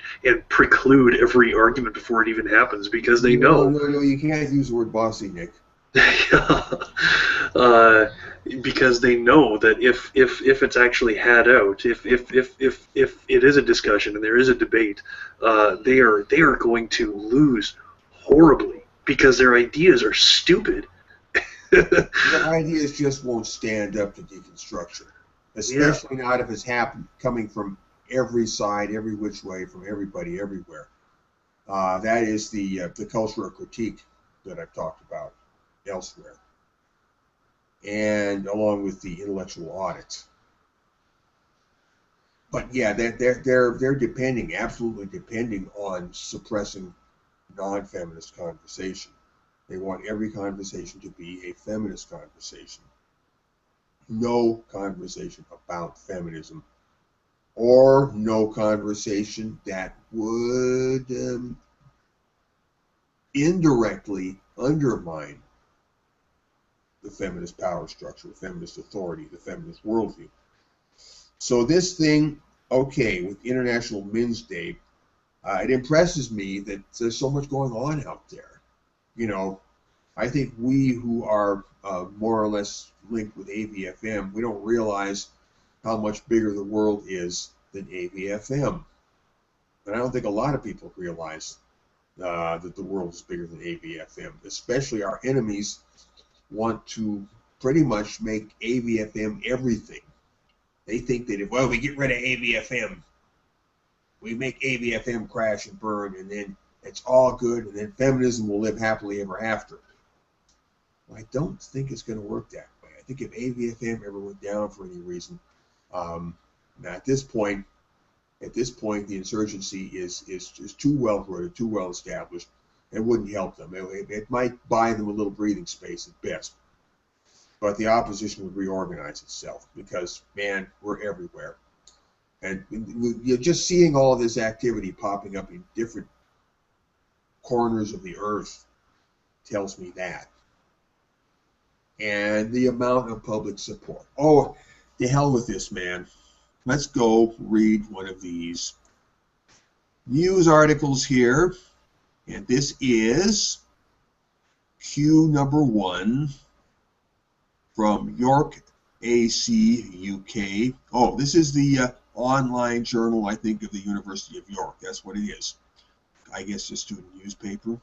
preclude every argument before it even happens, because they know. No, you can't use the word bossy, Nick. Because they know that if it's actually had out, if it is a discussion and there is a debate, they are going to lose horribly because their ideas are stupid. Their ideas just won't stand up to deconstruction, especially not if it's coming from every side, every which way, from everybody, everywhere. That is the cultural critique that I've talked about elsewhere, and along with the intellectual audit. But yeah, they're absolutely depending on suppressing non-feminist conversation. They want every conversation to be a feminist conversation. No conversation about feminism, or no conversation that would indirectly undermine the feminist power structure, the feminist authority, the feminist worldview. So this thing, okay, with International Men's Day, it impresses me that there's so much going on out there. I think we who are more or less linked with AVFM, we don't realize how much bigger the world is than AVFM. And I don't think a lot of people realize that the world is bigger than AVFM, especially our enemies want to pretty much make AVFM everything. They think that if we get rid of AVFM, we make AVFM crash and burn, and then it's all good, and then feminism will live happily ever after. Well, I don't think it's going to work that way. I think if AVFM ever went down for any reason, at this point, the insurgency is too well rooted, too well established. It wouldn't help them. It might buy them a little breathing space at best. But the opposition would reorganize itself because, man, we're everywhere. And you're just seeing all of this activity popping up in different corners of the earth tells me that. And the amount of public support. Oh, the hell with this, man. Let's go read one of these news articles here. And this is Q number 1 from York AC UK. Oh, this is the online journal, I think, of the University of York. That's what it is. I guess a student newspaper.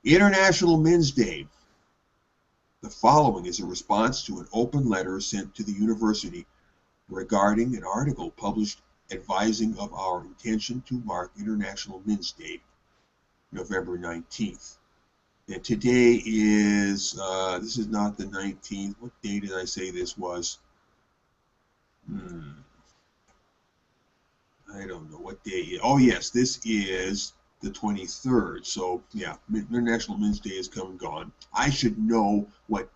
International Men's Day. The following is a response to an open letter sent to the university regarding an article published advising of our intention to mark International Men's Day, November 19th. And today is, this is not the 19th. What day did I say this was? I don't know what day. Oh, yes, this is the 23rd. So yeah, International Men's Day has come and gone. I should know what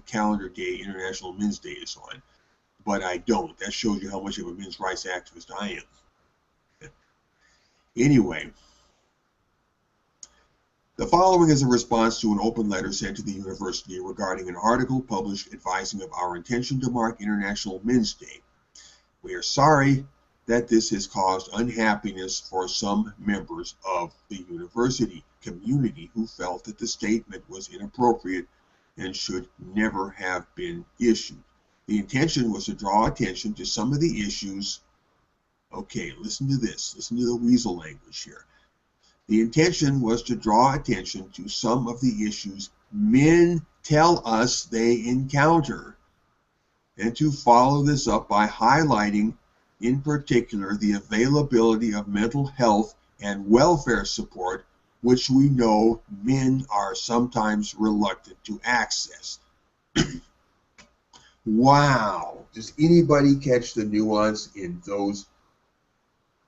calendar day International Men's Day is on, but I don't. That shows you how much of a men's rights activist I am. Anyway, the following is a response to an open letter sent to the university regarding an article published advising of our intention to mark International Men's Day. We are sorry that this has caused unhappiness for some members of the university community who felt that the statement was inappropriate and should never have been issued. The intention was to draw attention to some of the issues. Okay, listen to this. Listen to the weasel language here. The intention was to draw attention to some of the issues men tell us they encounter, and to follow this up by highlighting, in particular, the availability of mental health and welfare support, which we know men are sometimes reluctant to access. Wow. Does anybody catch the nuance in those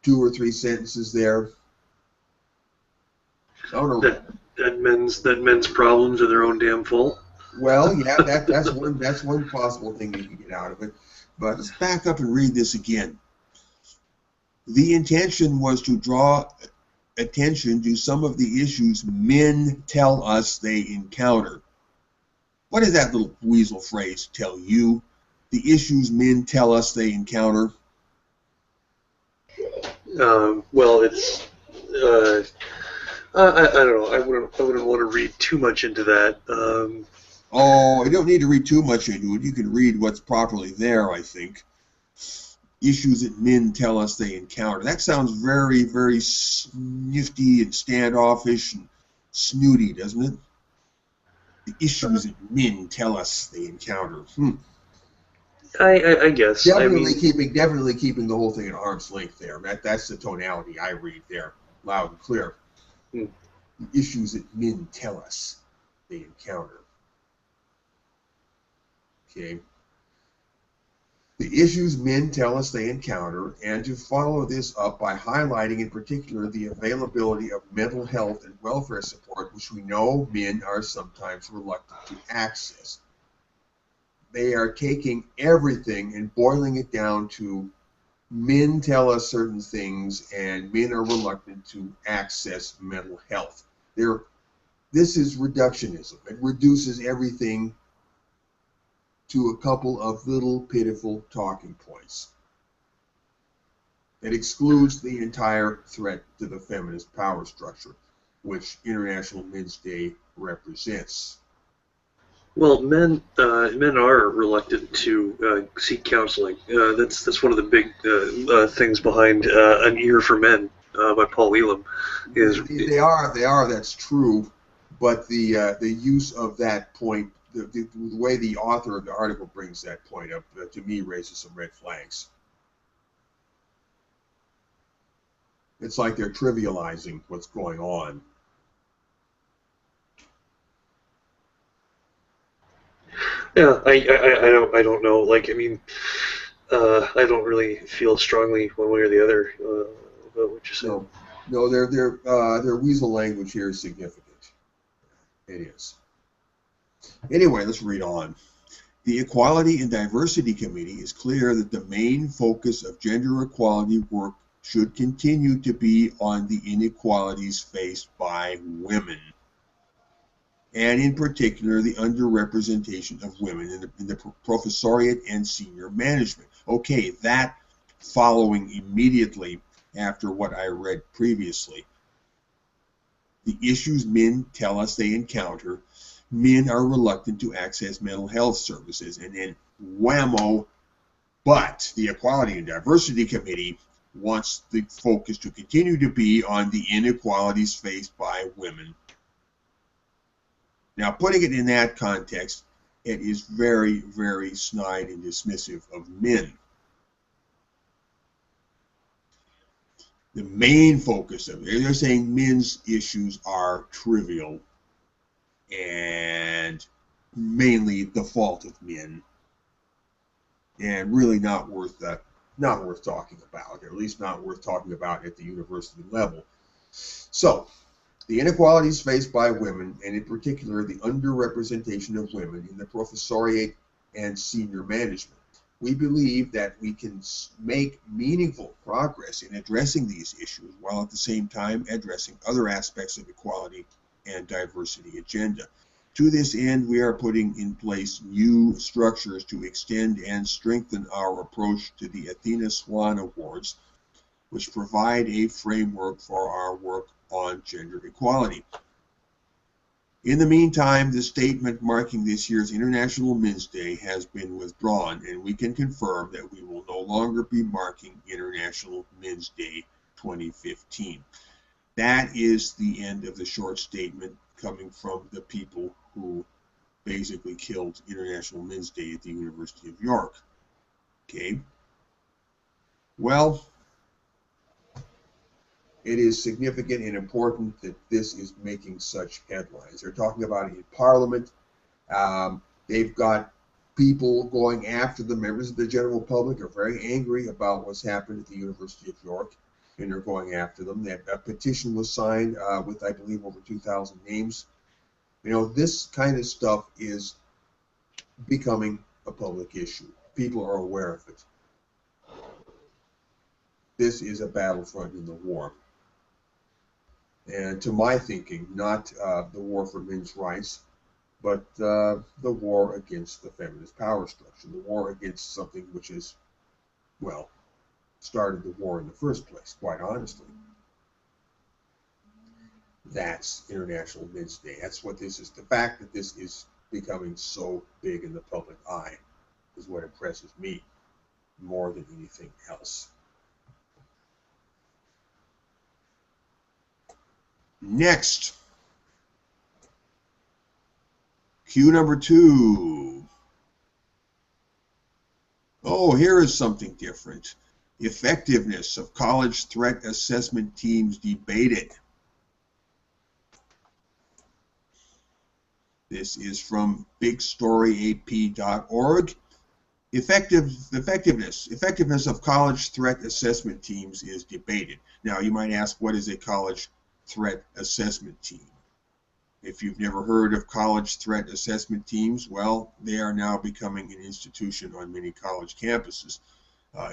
2 or 3 sentences there? I don't know. That men's problems are their own damn fault. Well, yeah, that's one possible thing you can get out of it. But let's back up and read this again. The intention was to draw attention to some of the issues men tell us they encounter. What does that little weasel phrase tell you? The issues men tell us they encounter? Well, it's I don't know. I wouldn't want to read too much into that. Oh, you don't need to read too much into it. You can read what's properly there, I think. Issues that men tell us they encounter. That sounds very, very nifty and standoffish and snooty, doesn't it? The issues that men tell us they encounter. I guess. Definitely keeping the whole thing at arm's length there. That's the tonality I read there, loud and clear. The issues that men tell us they encounter. Okay. The issues men tell us they encounter, and to follow this up by highlighting in particular the availability of mental health and welfare support, which we know men are sometimes reluctant to access. They are taking everything and boiling it down to men tell us certain things and men are reluctant to access mental health. This is reductionism. It reduces everything to a couple of little pitiful talking points. It excludes the entire threat to the feminist power structure, which International Men's Day represents. Well, men are reluctant to seek counseling. That's one of the big things behind An Ear for Men by Paul Elam. They are. That's true, but the use of that point, the way the author of the article brings that point up, to me raises some red flags. It's like they're trivializing what's going on. Yeah, I don't know. Like, I mean, I don't really feel strongly one way or the other about what you're saying. No, their weasel language here is significant. It is. Anyway, let's read on. The Equality and Diversity Committee is clear that the main focus of gender equality work should continue to be on the inequalities faced by women, and in particular the underrepresentation of women in the professoriate and senior management. Okay, that following immediately after what I read previously. The issues men tell us they encounter, men are reluctant to access mental health services, and then whammo, but the Equality and Diversity Committee wants the focus to continue to be on the inequalities faced by women. Now, putting it in that context, it is very, very snide and dismissive of men. The main focus of it, they're saying men's issues are trivial and mainly the fault of men, and really not worth talking about, or at least not worth talking about at the university level. So, the inequalities faced by women, and in particular the underrepresentation of women in the professoriate and senior management. We believe that we can make meaningful progress in addressing these issues while at the same time addressing other aspects of equality and diversity agenda. To this end, we are putting in place new structures to extend and strengthen our approach to the Athena Swan Awards, which provide a framework for our work on gender equality. In the meantime, the statement marking this year's International Men's Day has been withdrawn, and we can confirm that we will no longer be marking International Men's Day 2015. That is the end of the short statement coming from the people who basically killed International Men's Day at the University of York. Okay. Well, it is significant and important that this is making such headlines. They're talking about it in Parliament. They've got people going after the members of the general public are very angry about what's happened at the University of York, and they're going after them. A petition was signed with, I believe, over 2,000 names. You know, this kind of stuff is becoming a public issue. People are aware of it. This is a battlefront in the war. And to my thinking, not the war for men's rights, but the war against the feminist power structure, the war against something which is, well, started the war in the first place, quite honestly. That's International Men's Day. That's what this is. The fact that this is becoming so big in the public eye is what impresses me more than anything else. Next, cue number 2. Oh, here is something different. Effectiveness of college threat assessment teams debated. This is from bigstoryap.org. Effectiveness of college threat assessment teams is debated. Now, you might ask, what is a college threat assessment team? If you've never heard of college threat assessment teams, well, they are now becoming an institution on many college campuses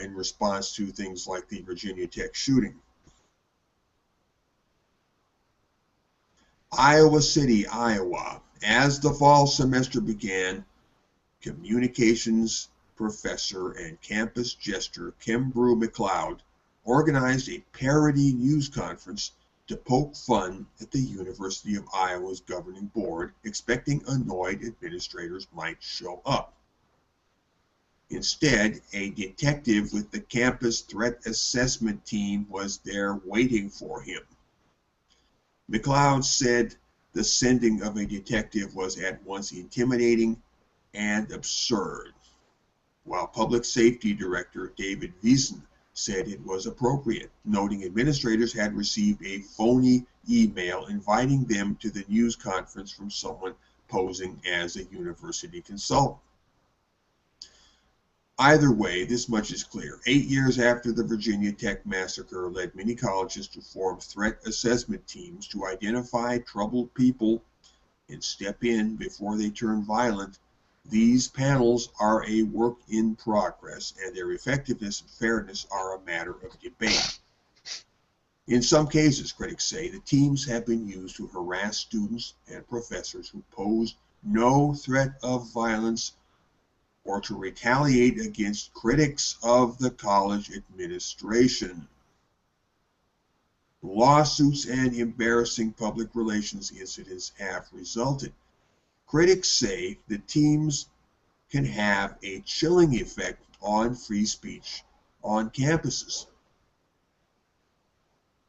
in response to things like the Virginia Tech shooting. Iowa City, Iowa. As the fall semester began, communications professor and campus jester Kimbrew McLeod organized a parody news conference to poke fun at the University of Iowa's governing board, expecting annoyed administrators might show up. Instead, a detective with the campus threat assessment team was there waiting for him. McLeod said the sending of a detective was at once intimidating and absurd, while Public Safety Director David Wiesen said it was appropriate, noting administrators had received a phony email inviting them to the news conference from someone posing as a university consultant. Either way, this much is clear. 8 years after the Virginia Tech massacre led many colleges to form threat assessment teams to identify troubled people and step in before they turn violent, these panels are a work in progress, and their effectiveness and fairness are a matter of debate. In some cases, critics say, the teams have been used to harass students and professors who pose no threat of violence or to retaliate against critics of the college administration. Lawsuits and embarrassing public relations incidents have resulted. Critics say the teams can have a chilling effect on free speech on campuses.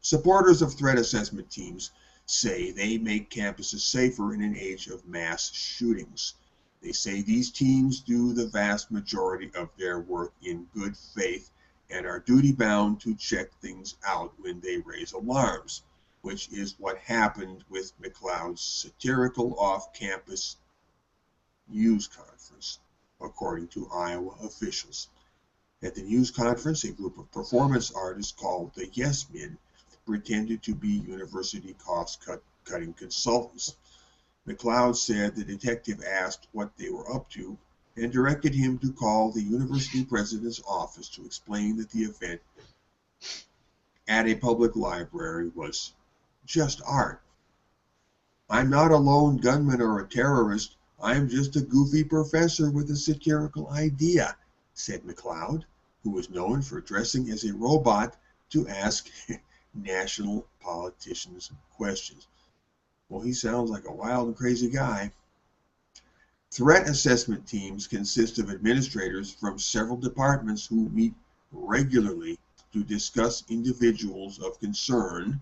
Supporters of threat assessment teams say they make campuses safer in an age of mass shootings. They say these teams do the vast majority of their work in good faith and are duty-bound to check things out when they raise alarms, which is what happened with McLeod's satirical off-campus news conference, according to Iowa officials. At the news conference, a group of performance artists called the Yes Men pretended to be university cost-cutting consultants. McLeod said the detective asked what they were up to and directed him to call the university president's office to explain that the event at a public library was just art. I'm not a lone gunman or a terrorist. I'm just a goofy professor with a satirical idea, said McLeod, who was known for dressing as a robot to ask national politicians questions. Well, he sounds like a wild and crazy guy. Threat assessment teams consist of administrators from several departments who meet regularly to discuss individuals of concern.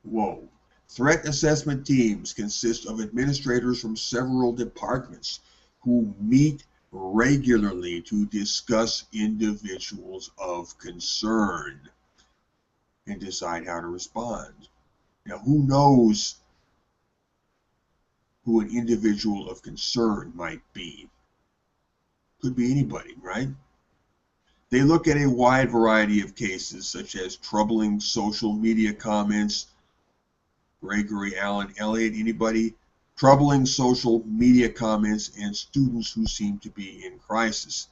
Whoa. Threat assessment teams consist of administrators from several departments who meet regularly to discuss individuals of concern and decide how to respond. Now, who knows who an individual of concern might be? Could be anybody, right? They look at a wide variety of cases, such as troubling social media comments. Gregory Allen Elliott, anybody? Troubling social media comments and students who seem to be in crisis.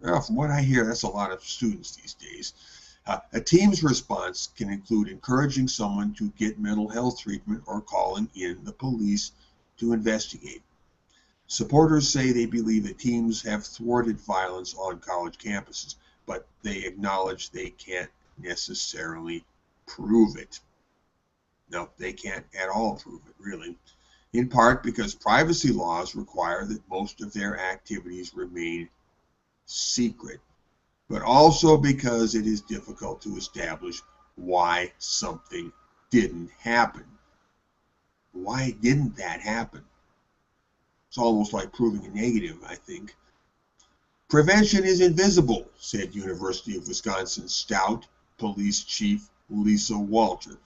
Well, from what I hear, that's a lot of students these days. A team's response can include encouraging someone to get mental health treatment or calling in the police to investigate. Supporters say they believe that teams have thwarted violence on college campuses, but they acknowledge they can't necessarily prove it. No, they can't at all prove it, really. In part because privacy laws require that most of their activities remain secret, but also because it is difficult to establish why something didn't happen. Why didn't that happen? It's almost like proving a negative, I think. Prevention is invisible, said University of Wisconsin Stout Police Chief Lisa Walter.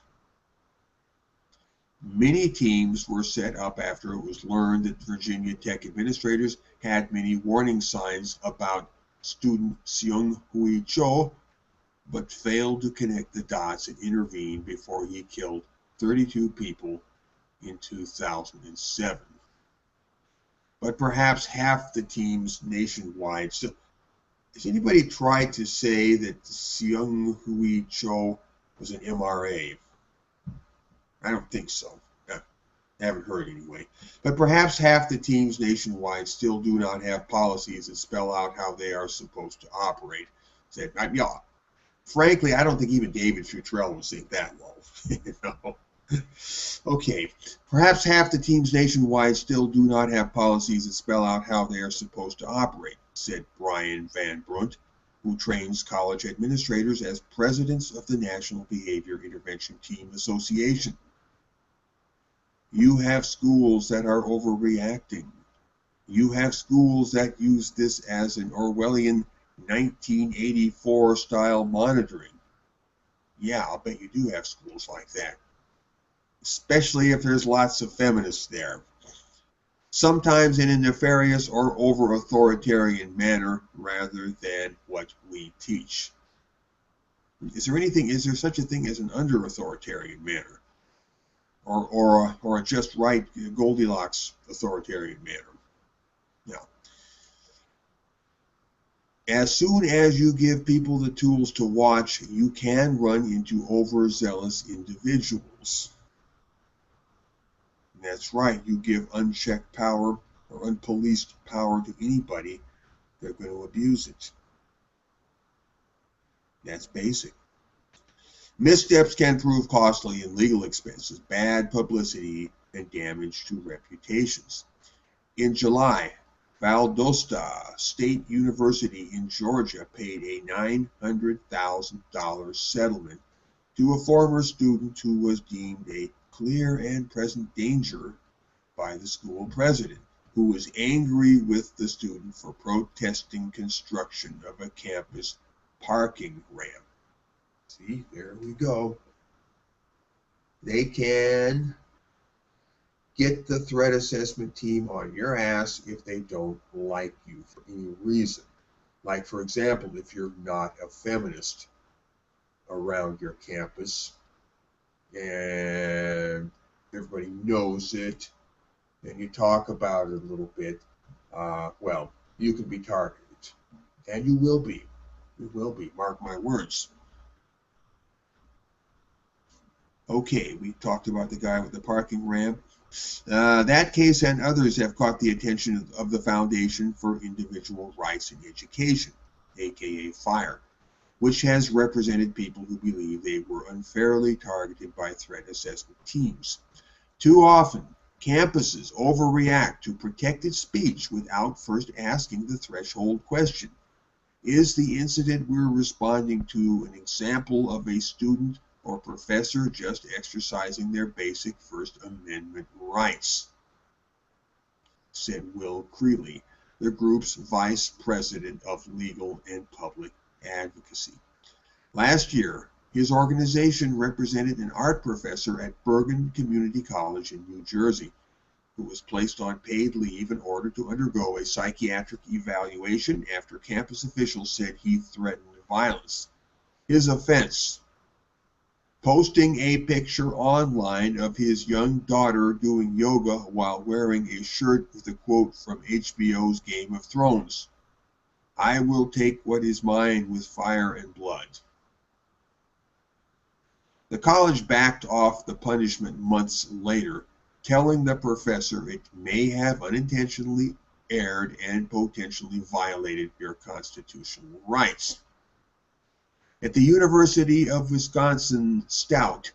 Many teams were set up after it was learned that Virginia Tech administrators had many warning signs about student Seung-Hui Cho, but failed to connect the dots and intervene before he killed 32 people in 2007. But perhaps half the teams nationwide. So, has anybody tried to say that Seung-Hui Cho was an MRA? I don't think so. I haven't heard anyway. But perhaps half the teams nationwide still do not have policies that spell out how they are supposed to operate. Frankly, I don't think even David Futrell would think that low. You know? Okay, perhaps half the teams nationwide still do not have policies that spell out how they are supposed to operate, said Brian Van Brunt, who trains college administrators as presidents of the National Behavior Intervention Team Association. You have schools that are overreacting. You have schools that use this as an Orwellian 1984 style monitoring. Yeah, I'll bet you do have schools like that. Especially if there's lots of feminists there. Sometimes in a nefarious or over-authoritarian manner rather than what we teach. Is there such a thing as an under-authoritarian manner? Or a just right Goldilocks authoritarian manner? No. As soon as you give people the tools to watch, you can run into overzealous individuals. And that's right, you give unchecked power or unpoliced power to anybody, they're going to abuse it. That's basic. Missteps can prove costly in legal expenses, bad publicity, and damage to reputations. In July, Valdosta State University in Georgia paid a $900,000 settlement to a former student who was deemed a clear and present danger by the school president, who was angry with the student for protesting construction of a campus parking ramp. See, there we go. They can get the threat assessment team on your ass if they don't like you for any reason. Like, for example, if you're not a feminist around your campus and everybody knows it and you talk about it a little bit, well, you can be targeted. And you will be. You will be. Mark my words. Okay, we talked about the guy with the parking ramp. That case and others have caught the attention of the Foundation for Individual Rights in Education, aka FIRE, which has represented people who believe they were unfairly targeted by threat assessment teams. Too often, campuses overreact to protected speech without first asking the threshold question. Is the incident we're responding to an example of a student or professor just exercising their basic First Amendment rights? Said Will Creeley, the group's vice president of legal and public advocacy. Last year, his organization represented an art professor at Bergen Community College in New Jersey, who was placed on paid leave in order to undergo a psychiatric evaluation after campus officials said he threatened violence. His offense: posting a picture online of his young daughter doing yoga while wearing a shirt with a quote from HBO's Game of Thrones. "I will take what is mine with fire and blood." The college backed off the punishment months later, telling the professor it may have unintentionally erred and potentially violated your constitutional rights. At the University of Wisconsin-Stout,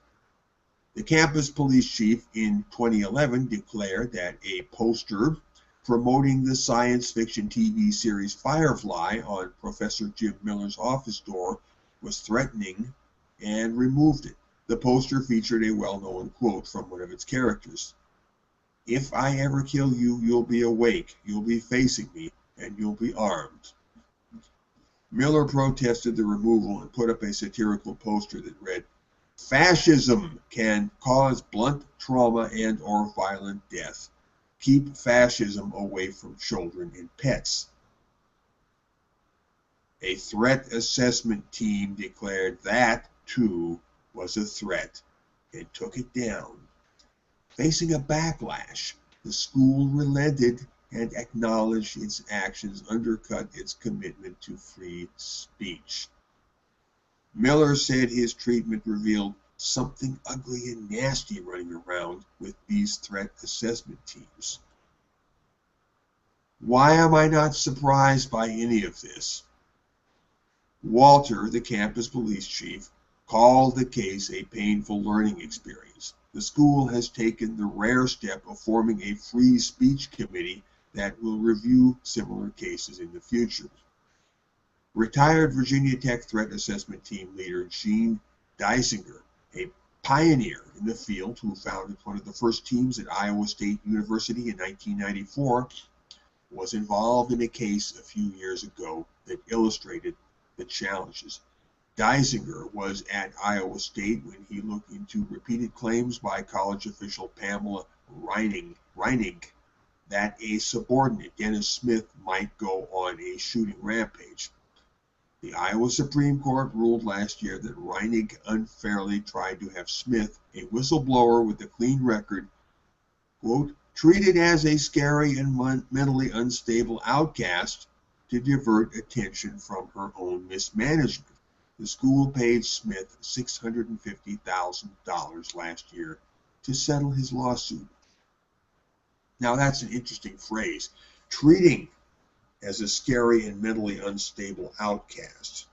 the campus police chief in 2011 declared that a poster promoting the science fiction TV series Firefly on Professor Jim Miller's office door was threatening and removed it. The poster featured a well-known quote from one of its characters: "If I ever kill you, you'll be awake, you'll be facing me, and you'll be armed." Miller protested the removal and put up a satirical poster that read, "Fascism can cause blunt trauma and or violent death. Keep fascism away from children and pets." A threat assessment team declared that, too, was a threat and took it down. Facing a backlash, the school relented and acknowledged its actions undercut its commitment to free speech. Miller said his treatment revealed something ugly and nasty running around with these threat assessment teams. Why am I not surprised by any of this? Walter, the campus police chief, called the case a painful learning experience. The school has taken the rare step of forming a free speech committee that will review similar cases in the future. Retired Virginia Tech threat assessment team leader Gene Dysinger, a pioneer in the field who founded one of the first teams at Iowa State University in 1994, was involved in a case a few years ago that illustrated the challenges. Dysinger was at Iowa State when he looked into repeated claims by college official Pamela Reinig that a subordinate, Dennis Smith, might go on a shooting rampage. The Iowa Supreme Court ruled last year that Reinig unfairly tried to have Smith, a whistleblower with a clean record, quote, treated as a scary and mentally unstable outcast to divert attention from her own mismanagement. The school paid Smith $650,000 last year to settle his lawsuit. Now that's an interesting phrase. Treating as a scary and mentally unstable outcast.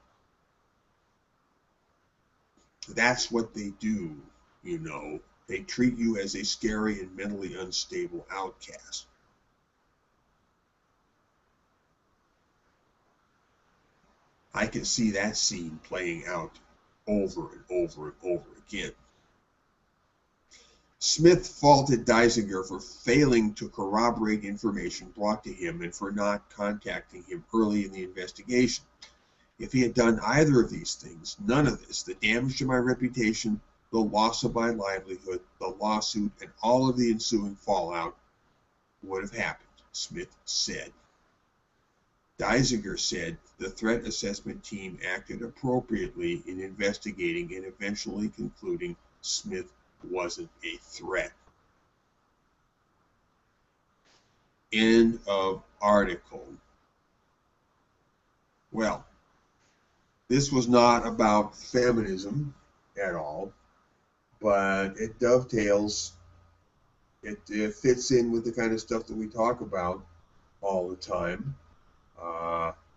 That's what they do, you know. They treat you as a scary and mentally unstable outcast. I can see that scene playing out over and over and over again. Smith faulted Dysinger for failing to corroborate information brought to him and for not contacting him early in the investigation. If he had done either of these things, none of this, the damage to my reputation, the loss of my livelihood, the lawsuit, and all of the ensuing fallout would have happened, Smith said. Deisinger said the threat assessment team acted appropriately in investigating and eventually concluding Smith wasn't a threat. End of article. Well, this was not about feminism at all, but it dovetails, it fits in with the kind of stuff that we talk about all the time.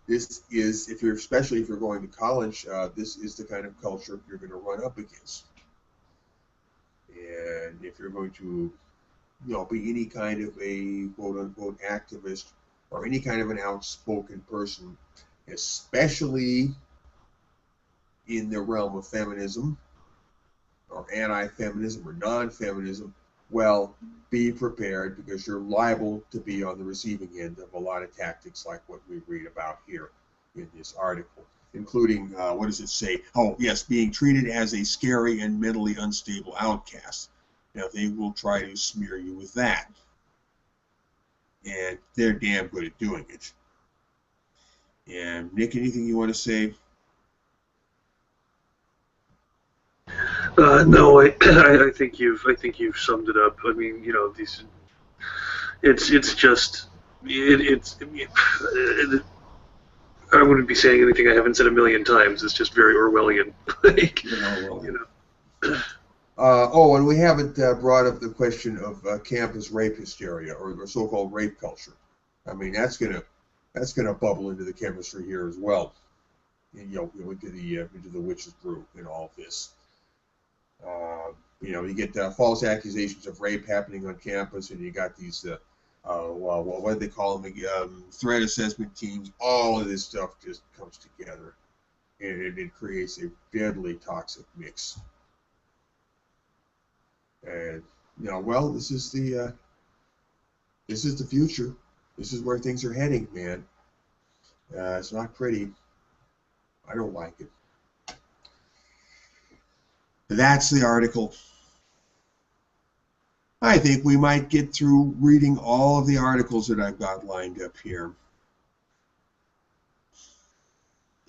This is, especially if you're going to college, this is the kind of culture you're going to run up against. And if you're going to, be any kind of a quote-unquote activist or any kind of an outspoken person, especially in the realm of feminism or anti-feminism or non-feminism, well, be prepared, because you're liable to be on the receiving end of a lot of tactics like what we read about here in this article, including, what does it say? Oh, yes, being treated as a scary and mentally unstable outcast. Now, they will try to smear you with that. And they're damn good at doing it. And Nick, anything you want to say? No, I think you've summed it up. I mean, it's just I wouldn't be saying anything I haven't said a million times. It's just very Orwellian. And we haven't brought up the question of campus rape hysteria or so-called rape culture. I mean, that's gonna bubble into the chemistry here as well. Into the witch's brew in all of this. You get false accusations of rape happening on campus, and you got these, what do they call them? Threat assessment teams. All of this stuff just comes together, and it creates a deadly toxic mix. And this is the future. This is where things are heading, man. It's not pretty. I don't like it. That's the article. I think we might get through reading all of the articles that I've got lined up here.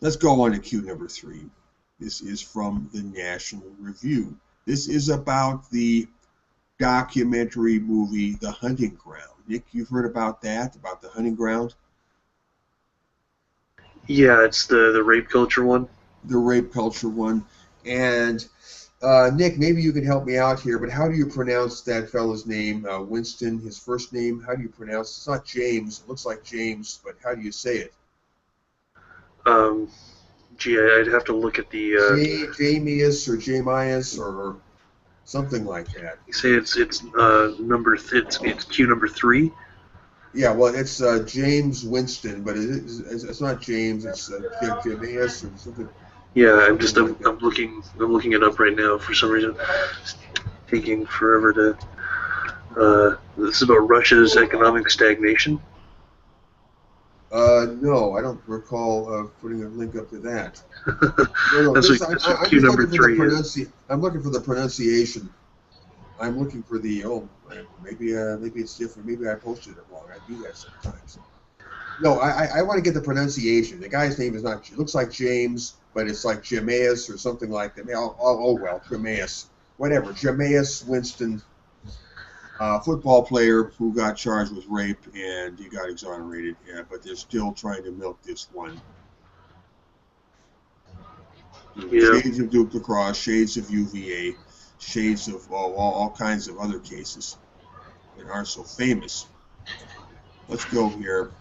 Let's go on to cue number 3. This is from the National Review. This is about the documentary movie The Hunting Ground. Nick, you've heard about that, about The Hunting Ground? Yeah, it's the rape culture one. The rape culture one. And Nick, maybe you can help me out here, but how do you pronounce that fellow's name? Winston, his first name, how do you pronounce it? It's not James. It looks like James, but how do you say it? I'd have to look at the... Jamius or Jamius or something like that. You say it's Q number 3? Yeah, well, it's James Winston, but it's not James. It's Jamius or something. Yeah, I'm looking it up right now for some reason. It's taking forever to. This is about Russia's economic stagnation. No, I don't recall putting a link up to that. No, that's Q number 3. I'm looking for the pronunciation. I'm looking for the maybe it's different. Maybe I posted it wrong. I do that sometimes. No, I want to get the pronunciation. The guy's name is not. It looks like James, but it's like Jamius or something like that. Well, Jamius, whatever. Jamius Winston, football player who got charged with rape and he got exonerated. Yeah, but they're still trying to milk this one. Yeah. Shades of Duke Lacrosse, shades of UVA, shades of all kinds of other cases that aren't so famous. Let's go here.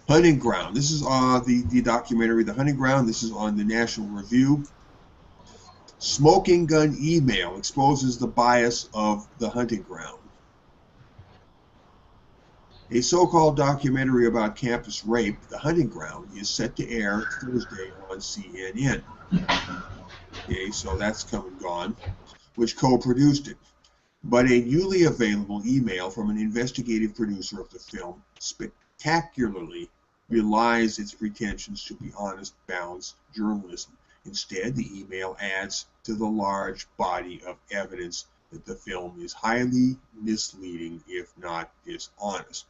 Hunting Ground. This is the documentary, The Hunting Ground. This is on the National Review. Smoking gun email exposes the bias of The Hunting Ground. A so-called documentary about campus rape, The Hunting Ground, is set to air Thursday on CNN. Okay, so that's come and gone, which co-produced it. But a newly available email from an investigative producer of the film spectacularly belies its pretensions to be honest, balanced journalism. Instead, the email adds to the large body of evidence that the film is highly misleading, if not dishonest.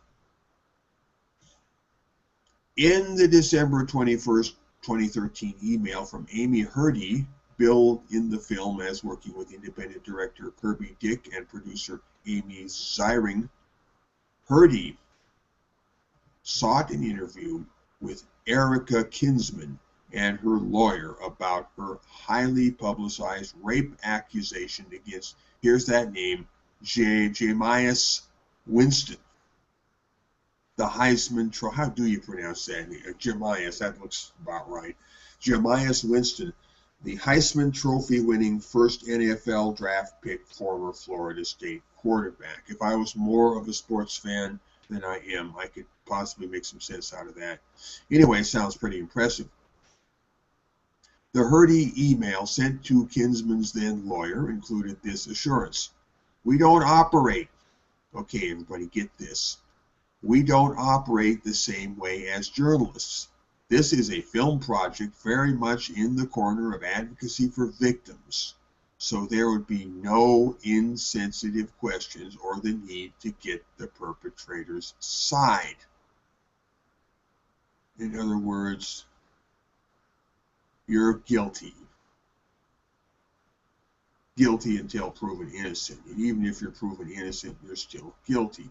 In the December 21st, 2013 email from Amy Hurdy, billed in the film as working with independent director Kirby Dick and producer Amy Ziering, Hurdy sought an interview with Erica Kinsman and her lawyer about her highly publicized rape accusation against, here's that name, Jamias Winston. The Heisman Trophy, how do you pronounce that? Jamias, that looks about right. Jamias Winston, the Heisman Trophy winning first NFL draft pick, former Florida State quarterback. If I was more of a sports fan than I am, I could possibly make some sense out of that. Anyway, sounds pretty impressive. The Hurdy email sent to Kinsman's then lawyer included this assurance. We don't operate, okay, everybody get this, we don't operate the same way as journalists. This is a film project very much in the corner of advocacy for victims, so there would be no insensitive questions or the need to get the perpetrator's side. In other words, you're guilty. Guilty until proven innocent. And even if you're proven innocent, you're still guilty.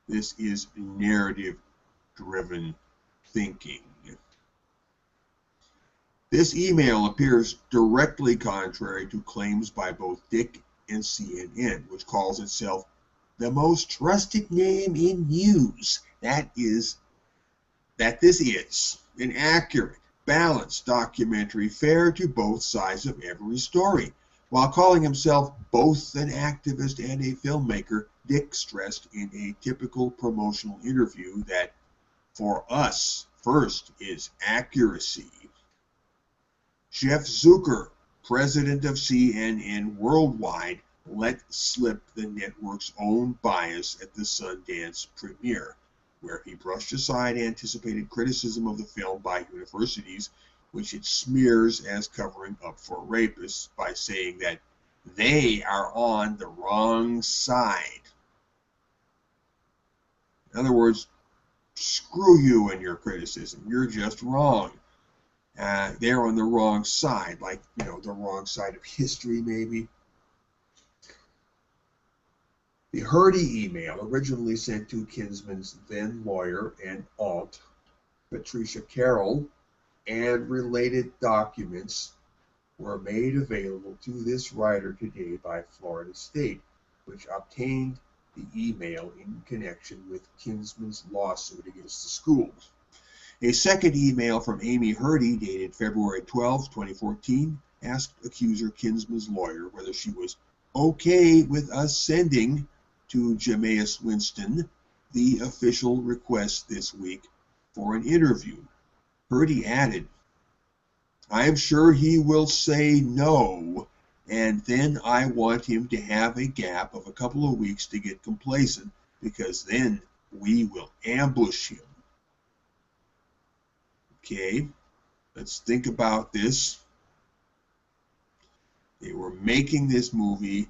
This is narrative-driven thinking. This email appears directly contrary to claims by both Dick and CNN, which calls itself the most trusted name in news. That this is an accurate, balanced documentary fair to both sides of every story. While calling himself both an activist and a filmmaker, Dick stressed in a typical promotional interview that for us, first is accuracy. Jeff Zucker, president of CNN Worldwide, let slip the network's own bias at the Sundance premiere, where he brushed aside anticipated criticism of the film by universities, which it smears as covering up for rapists, by saying that they are on the wrong side. In other words, screw you and your criticism. You're just wrong. They're on the wrong side, like, the wrong side of history, maybe. The Hurdy email, originally sent to Kinsman's then lawyer and aunt, Patricia Carroll, and related documents were made available to this writer today by Florida State, which obtained the email in connection with Kinsman's lawsuit against the school. A second email from Amy Hurdy, dated February 12, 2014, asked accuser Kinsman's lawyer whether she was okay with us sending to Jamias Winston the official request this week for an interview. Hurdy added, I am sure he will say no, and then I want him to have a gap of a couple of weeks to get complacent, because then we will ambush him. Okay, let's think about this. They were making this movie.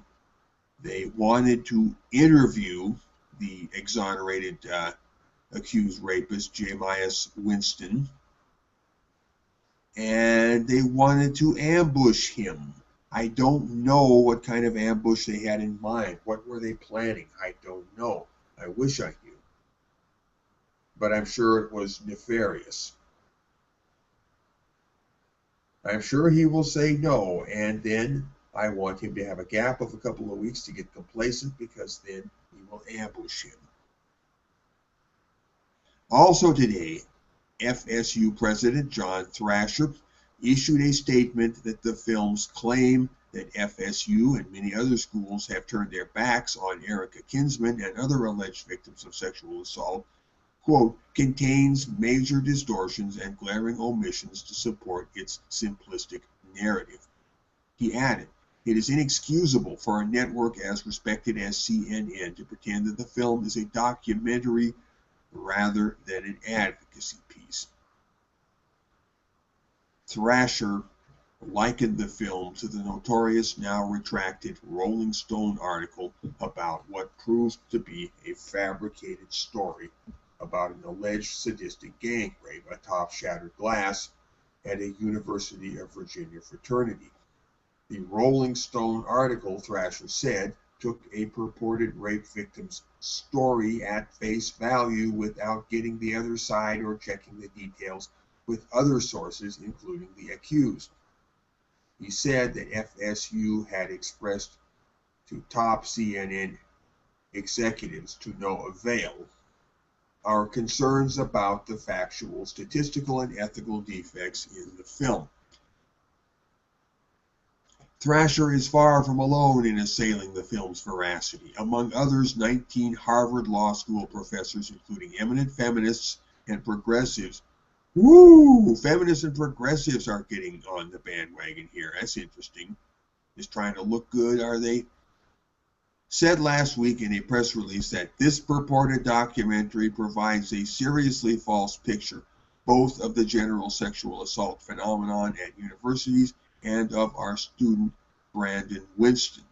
They wanted to interview the exonerated accused rapist, Jamias Winston, and they wanted to ambush him. I don't know what kind of ambush they had in mind. What were they planning? I don't know. I wish I knew. But I'm sure it was nefarious. I'm sure he will say no, and then I want him to have a gap of a couple of weeks to get complacent, because then we will ambush him. Also today, FSU President John Thrasher issued a statement that the film's claim that FSU and many other schools have turned their backs on Erica Kinsman and other alleged victims of sexual assault, quote, contains major distortions and glaring omissions to support its simplistic narrative. He added, it is inexcusable for a network as respected as CNN to pretend that the film is a documentary rather than an advocacy piece. Thrasher likened the film to the notorious, now retracted Rolling Stone article about what proved to be a fabricated story about an alleged sadistic gang rape atop shattered glass at a University of Virginia fraternity. The Rolling Stone article, Thrasher said, took a purported rape victim's story at face value without getting the other side or checking the details with other sources, including the accused. He said that FSU had expressed to top CNN executives to no avail our concerns about the factual, statistical, and ethical defects in the film. Thrasher is far from alone in assailing the film's veracity. Among others, 19 Harvard Law School professors, including eminent feminists and progressives. Woo! Feminists and progressives are getting on the bandwagon here. That's interesting. Just trying to look good, are they? Said last week in a press release that this purported documentary provides a seriously false picture, both of the general sexual assault phenomenon at universities and of our student Brandon Winston,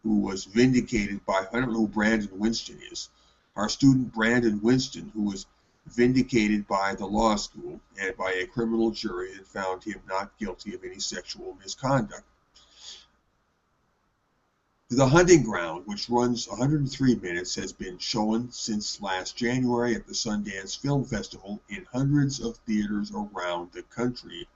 who was vindicated by, I don't know who Brandon Winston is, our student Brandon Winston, who was vindicated by the law school and by a criminal jury that found him not guilty of any sexual misconduct. The Hunting Ground, which runs 103 minutes, has been shown since last January at the Sundance Film Festival in hundreds of theaters around the country,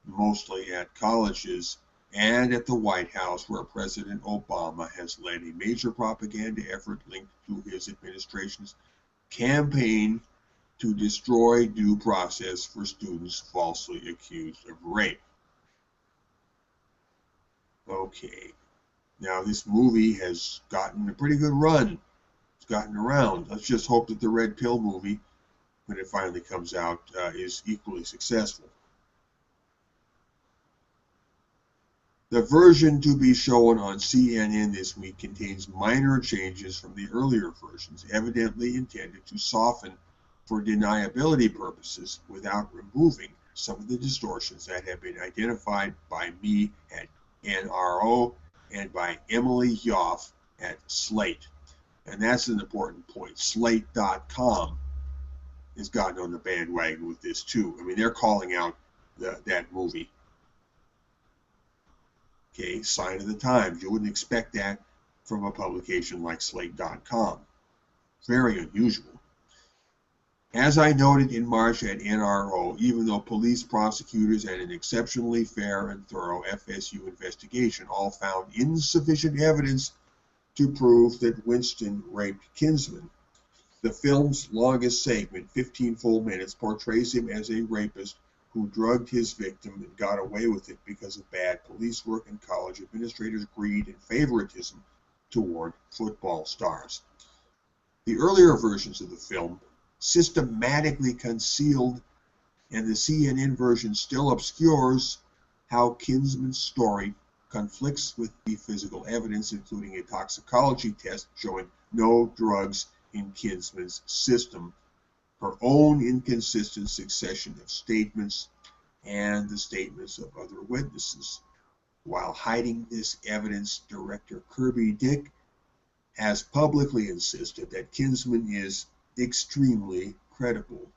mostly at colleges and at the White House, where President Obama has led a major propaganda effort linked to his administration's campaign to destroy due process for students falsely accused of rape. Okay, now this movie has gotten a pretty good run. It's gotten around. Let's just hope that the Red Pill movie, when it finally comes out, is equally successful. The version to be shown on CNN this week contains minor changes from the earlier versions, evidently intended to soften for deniability purposes without removing some of the distortions that have been identified by me at NRO and by Emily Yoff at Slate. And that's an important point. Slate.com has gotten on the bandwagon with this too. I mean, they're calling out that movie. Okay, sign of the times. You wouldn't expect that from a publication like Slate.com. Very unusual. As I noted in March at NRO, even though police, prosecutors, and an exceptionally fair and thorough FSU investigation all found insufficient evidence to prove that Winston raped Kinsman, the film's longest segment, 15 full minutes, portrays him as a rapist who drugged his victim and got away with it because of bad police work and college administrators' greed and favoritism toward football stars. The earlier versions of the film systematically concealed, and the CNN version still obscures, how Kinsman's story conflicts with the physical evidence, including a toxicology test showing no drugs in Kinsman's system, her own inconsistent succession of statements, and the statements of other witnesses. While hiding this evidence, director Kirby Dick has publicly insisted that Kinsman is extremely credible.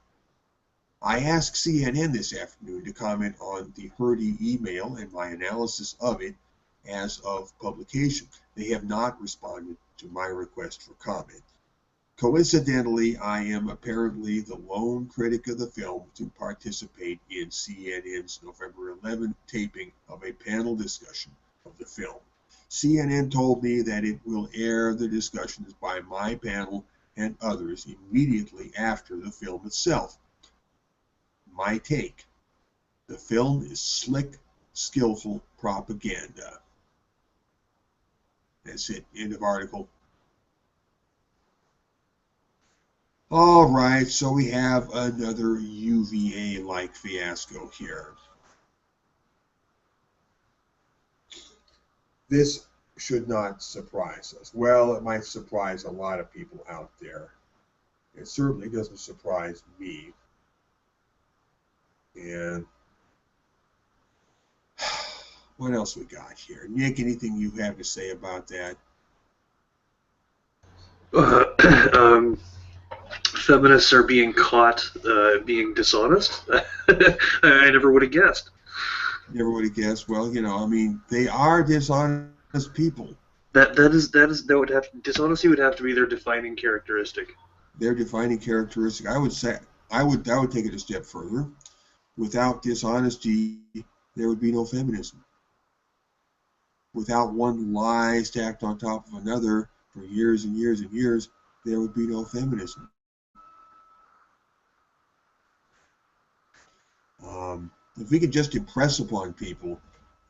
I asked CNN this afternoon to comment on the Hurdy email and my analysis of it as of publication. They have not responded to my request for comment. Coincidentally, I am apparently the lone critic of the film to participate in CNN's November 11th taping of a panel discussion of the film. CNN told me that it will air the discussions by my panel and others immediately after the film itself. My take: the film is slick, skillful propaganda. That's it. End of article. All right, so we have another UVA-like fiasco here. This should not surprise us. Well, it might surprise a lot of people out there. It certainly doesn't surprise me. And what else we got here? Nick, anything you have to say about that? feminists are being caught being dishonest. I never would have guessed. Never would have guessed. Well, you know, I mean, they are dishonest people. That would have dishonesty would have to be their defining characteristic. Their defining characteristic. I would say I would take it a step further. Without dishonesty, there would be no feminism. Without one lie stacked on top of another for years and years and years, there would be no feminism. If we could just impress upon people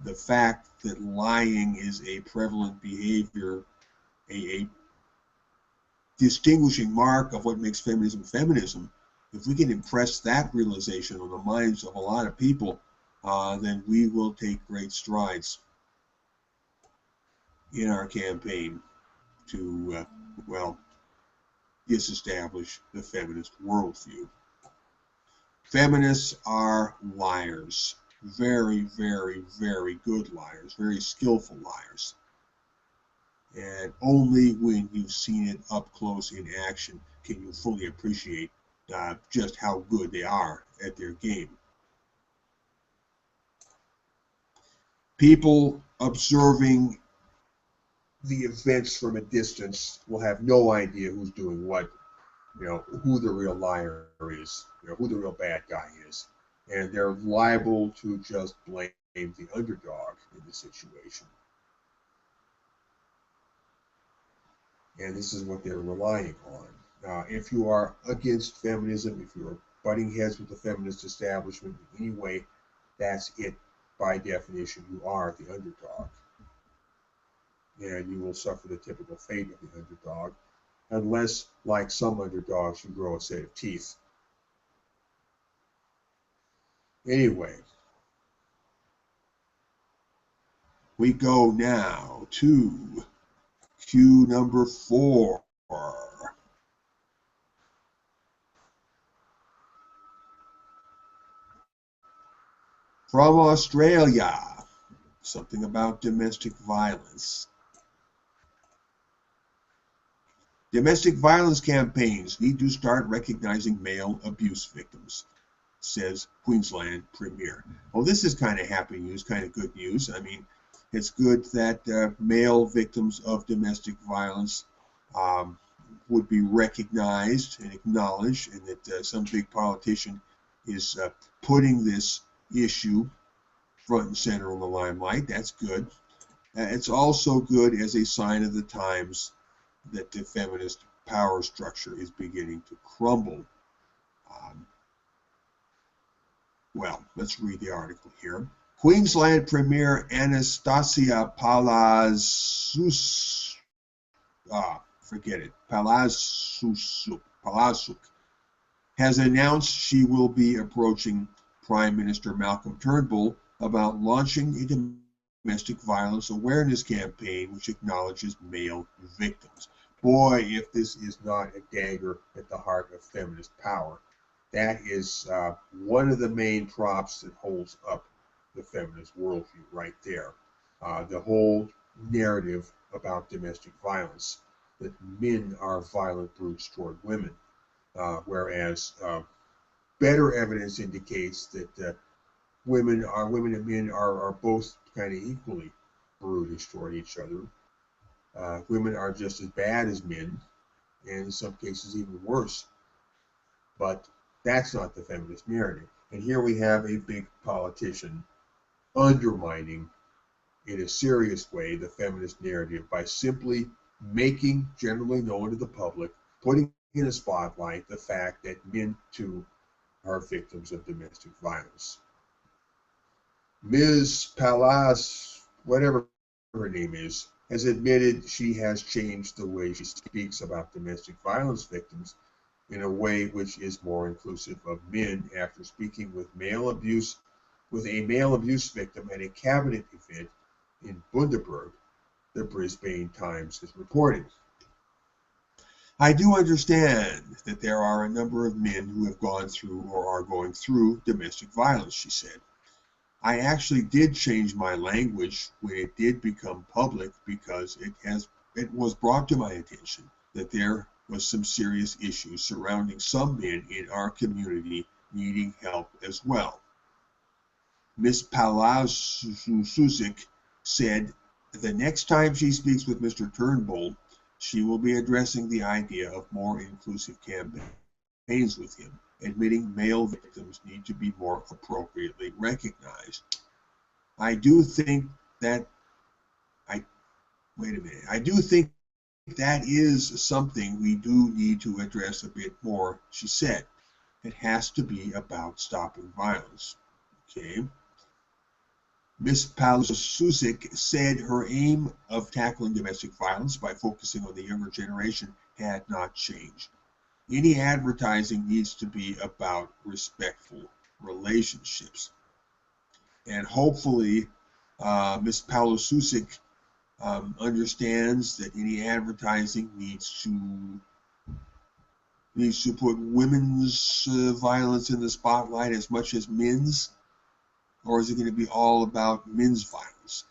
the fact that lying is a prevalent behavior, a distinguishing mark of what makes feminism feminism, if we can impress that realization on the minds of a lot of people, then we will take great strides in our campaign to, well, disestablish the feminist worldview. Feminists are liars. Very, very, very good liars. Very skillful liars. And only when you've seen it up close in action can you fully appreciate just how good they are at their game. People observing the events from a distance will have no idea who's doing what, you know, who the real liar is, you know, who the real bad guy is. And they're liable to just blame the underdog in the situation. And this is what they're relying on. If you are against feminism, if you are butting heads with the feminist establishment in any way, that's it. By definition, you are the underdog. And you will suffer the typical fate of the underdog, unless, like some underdogs, you grow a set of teeth. Anyway, we go now to cue number 4. From Australia, something about domestic violence. Domestic violence campaigns need to start recognizing male abuse victims, says Queensland Premier. Well, this is kind of happy news, kind of good news. I mean, it's good that male victims of domestic violence would be recognized and acknowledged, and that some big politician is putting this issue front and center in the limelight. That's good. It's also good as a sign of the times that the feminist power structure is beginning to crumble. Well, let's read the article here. Queensland Premier Anastasia Palaszczuk, Palaszczuk has announced she will be approaching Prime Minister Malcolm Turnbull about launching a domestic violence awareness campaign which acknowledges male victims. Boy, if this is not a dagger at the heart of feminist power. That is one of the main props that holds up the feminist worldview right there. The whole narrative about domestic violence, that men are violent brutes toward women, whereas better evidence indicates that women and men are both kind of equally brutish toward each other. Women are just as bad as men, and in some cases even worse. But that's not the feminist narrative. And here we have a big politician undermining in a serious way the feminist narrative by simply making generally known to the public, putting in a spotlight the fact that men too are victims of domestic violence. Ms. Palas, whatever her name is, has admitted she has changed the way she speaks about domestic violence victims in a way which is more inclusive of men after speaking with a male abuse victim at a cabinet event in Bundaberg, the Brisbane Times has reported. I do understand that there are a number of men who have gone through or are going through domestic violence, she said. I actually did change my language when it did become public because it was brought to my attention that there with some serious issues surrounding some men in our community needing help as well. Ms. Palasusic said the next time she speaks with Mr. Turnbull, she will be addressing the idea of more inclusive campaigns with him, admitting male victims need to be more appropriately recognized. I do think that I do think that is something we do need to address a bit more, she said. It has to be about stopping violence. Okay. Ms. Palasusic said her aim of tackling domestic violence by focusing on the younger generation had not changed. Any advertising needs to be about respectful relationships. And hopefully, Ms. Palasusic understands that any advertising needs to put women's violence in the spotlight as much as men's, or is it going to be all about men's violence?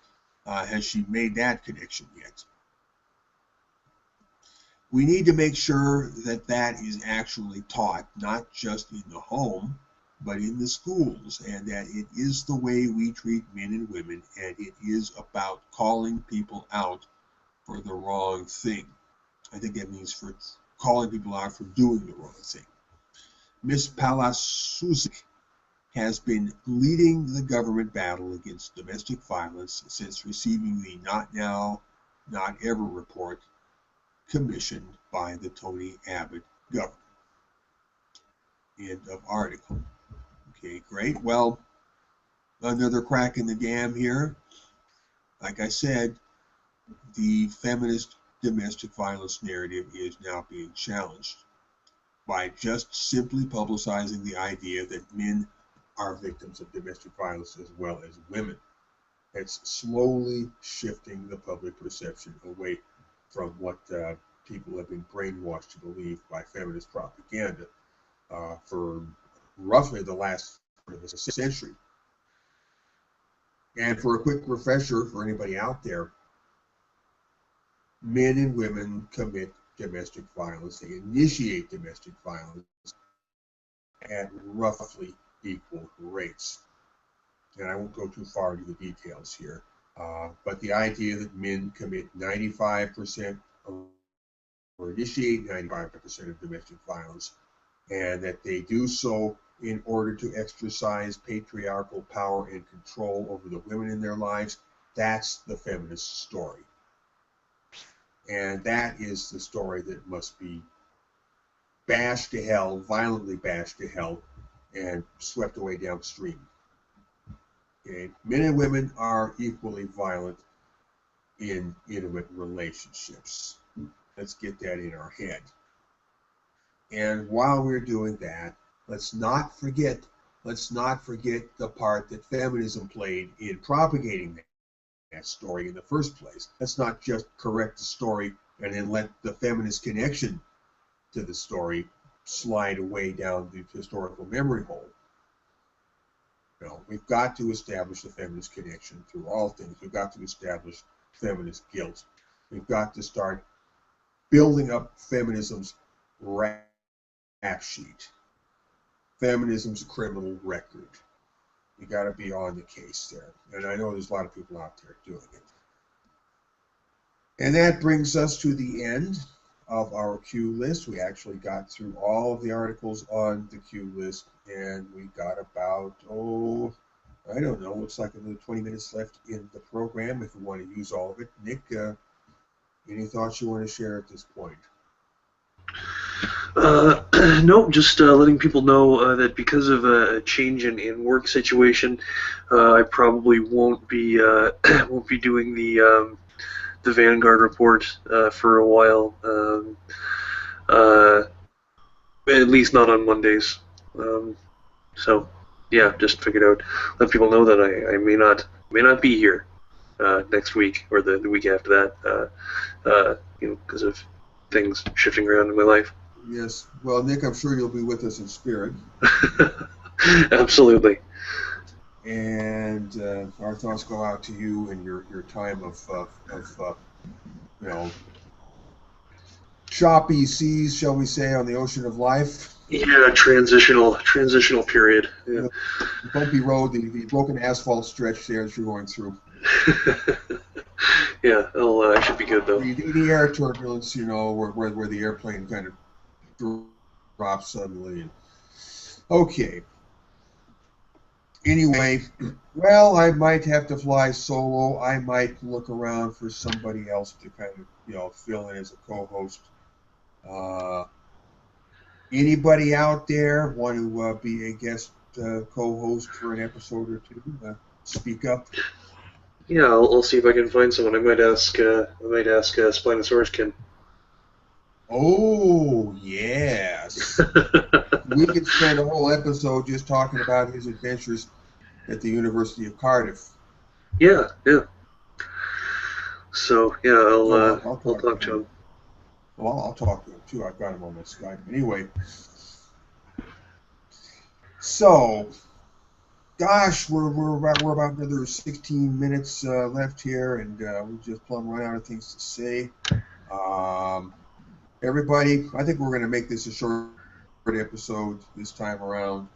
Has she made that connection yet? We need to make sure that that is actually taught, not just in the home, but in the schools, and that it is the way we treat men and women, and it is about calling people out for the wrong thing. I think that means for calling people out for doing the wrong thing. Ms. Palasusic has been leading the government battle against domestic violence since receiving the Not Now, Not Ever report commissioned by the Tony Abbott government. End of article. Okay, great. Well, another crack in the dam here. Like I said, the feminist domestic violence narrative is now being challenged by just simply publicizing the idea that men are victims of domestic violence as well as women. It's slowly shifting the public perception away from what people have been brainwashed to believe by feminist propaganda for roughly the last quarter of a century. And for a quick refresher for anybody out there, men and women commit domestic violence. They initiate domestic violence at roughly equal rates. And I won't go too far into the details here, but the idea that men commit 95% or initiate 95% of domestic violence, and that they do so in order to exercise patriarchal power and control over the women in their lives, that's the feminist story. And that is the story that must be bashed to hell, violently bashed to hell, and swept away downstream. Okay? Men and women are equally violent in intimate relationships. Let's get that in our head. And while we're doing that, let's not forget the part that feminism played in propagating that story in the first place. Let's not just correct the story and then let the feminist connection to the story slide away down the historical memory hole. No, we've got to establish the feminist connection through all things. We've got to establish feminist guilt. We've got to start building up feminism's rap sheet, feminism's criminal record. You got to be on the case there. And I know there's a lot of people out there doing it. And that brings us to the end of our Q list. We actually got through all of the articles on the Q list, and we got about, I don't know, looks like another 20 minutes left in the program if we want to use all of it. Nick, any thoughts you want to share at this point? No, just letting people know that because of a change in work situation, I probably won't be doing the Vanguard Report for a while. At least not on Mondays. So yeah, just figured out, let people know that I may not be here next week or the week after that, because of things shifting around in my life. Yes. Well, Nick, I'm sure you'll be with us in spirit. Absolutely. And our thoughts go out to you and your time of choppy seas, shall we say, on the ocean of life. Yeah, transitional period. Yeah. The bumpy road, the broken asphalt stretch there that you're going through. Yeah, I should be good though. The air turbulence, where the airplane kind of drops suddenly. Okay. Anyway, well, I might have to fly solo. I might look around for somebody else to kind of, fill in as a co-host. Anybody out there want to be a guest co-host for an episode or two? Speak up. Yeah, I'll see if I can find someone. I might ask Spinosaurus Kin. Oh, yes. We could spend a whole episode just talking about his adventures at the University of Cardiff. Yeah. So yeah, I'll talk to him. Well, I'll talk to him too. I've got him on my Skype. Anyway, so gosh, we're about another 16 minutes left here, and we just plumb run out of things to say. Everybody, I think we're going to make this a short episode this time around.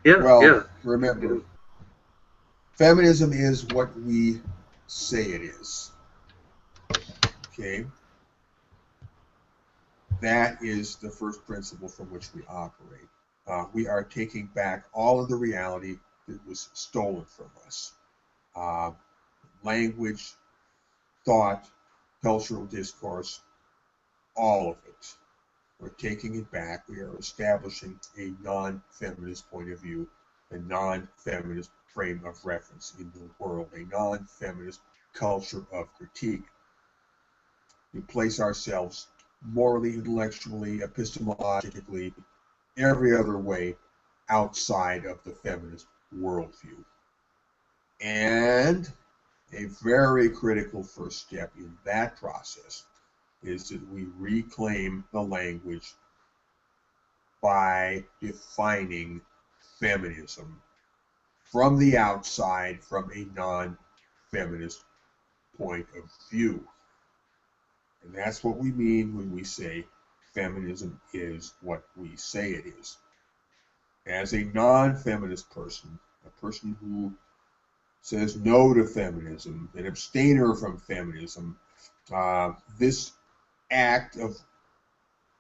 Yeah. Well, remember, feminism is what we say it is. Okay? That is the first principle from which we operate. We are taking back all of the reality that was stolen from us. Language, thought, cultural discourse, all of it. We're taking it back. We are establishing a non-feminist point of view, a non-feminist frame of reference in the world, a non-feminist culture of critique. We place ourselves morally, intellectually, epistemologically, every other way outside of the feminist worldview. And a very critical first step in that process is that we reclaim the language by defining feminism from the outside, from a non-feminist point of view. And that's what we mean when we say feminism is what we say it is. As a non-feminist person, a person who says no to feminism, an abstainer from feminism, this act of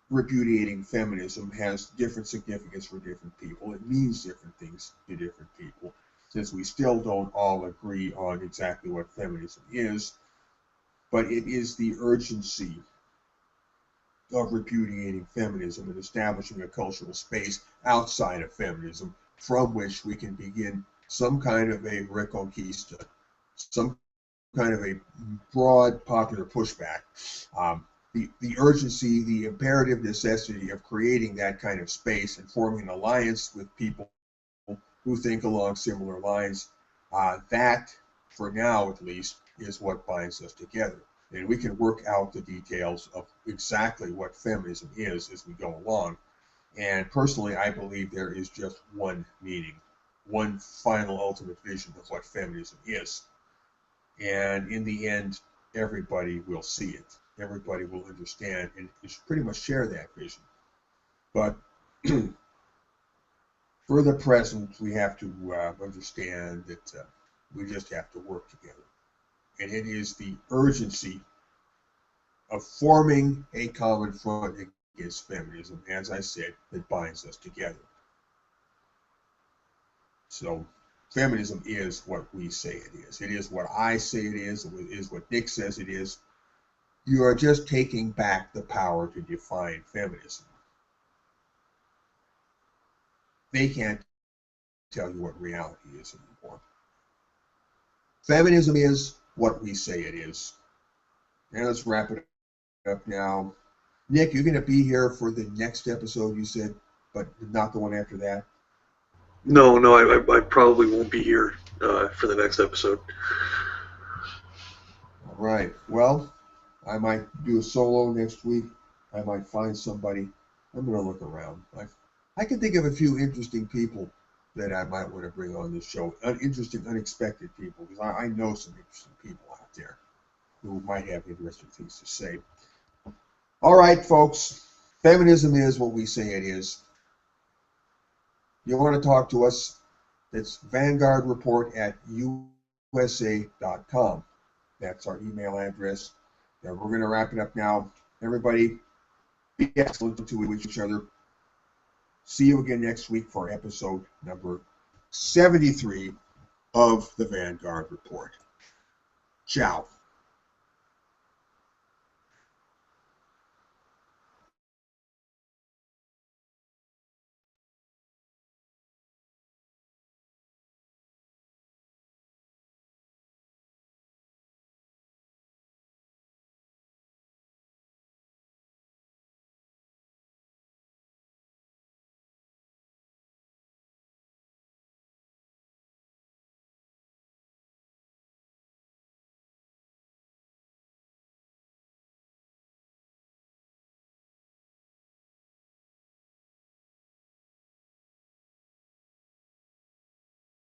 repudiating feminism has different significance for different people. It means different things to different people. Since we still don't all agree on exactly what feminism is, but it is the urgency of repudiating feminism and establishing a cultural space outside of feminism from which we can begin some kind of a reconquista, some kind of a broad popular pushback. The urgency, the imperative necessity of creating that kind of space and forming an alliance with people who think along similar lines, that, for now at least, is what binds us together. And we can work out the details of exactly what feminism is as we go along. And personally, I believe there is just one meaning, one final ultimate vision of what feminism is. And in the end, everybody will see it. Everybody will understand and pretty much share that vision. But for the present, we have to understand that we just have to work together. And it is the urgency of forming a common front against feminism, as I said, that binds us together. So feminism is what we say it is. It is what I say it is. It is what Nick says it is. You are just taking back the power to define feminism. They can't tell you what reality is anymore. Feminism is what we say it is. And let's wrap it up now. Nick, you're going to be here for the next episode, you said, but not the one after that? No, I probably won't be here for the next episode. All right. Well, I might do a solo next week. I might find somebody. I'm going to look around. I can think of a few interesting people that I might want to bring on this show. Interesting, unexpected people, because I know some interesting people out there. who might have interesting things to say. All right, folks, feminism is what we say it is. You want to talk to us, it's Vanguard Report at USA.com. That's our email address. We're going to wrap it up now. Everybody, be excellent to each other. See you again next week for episode number 73 of the Vanguard Report. Ciao.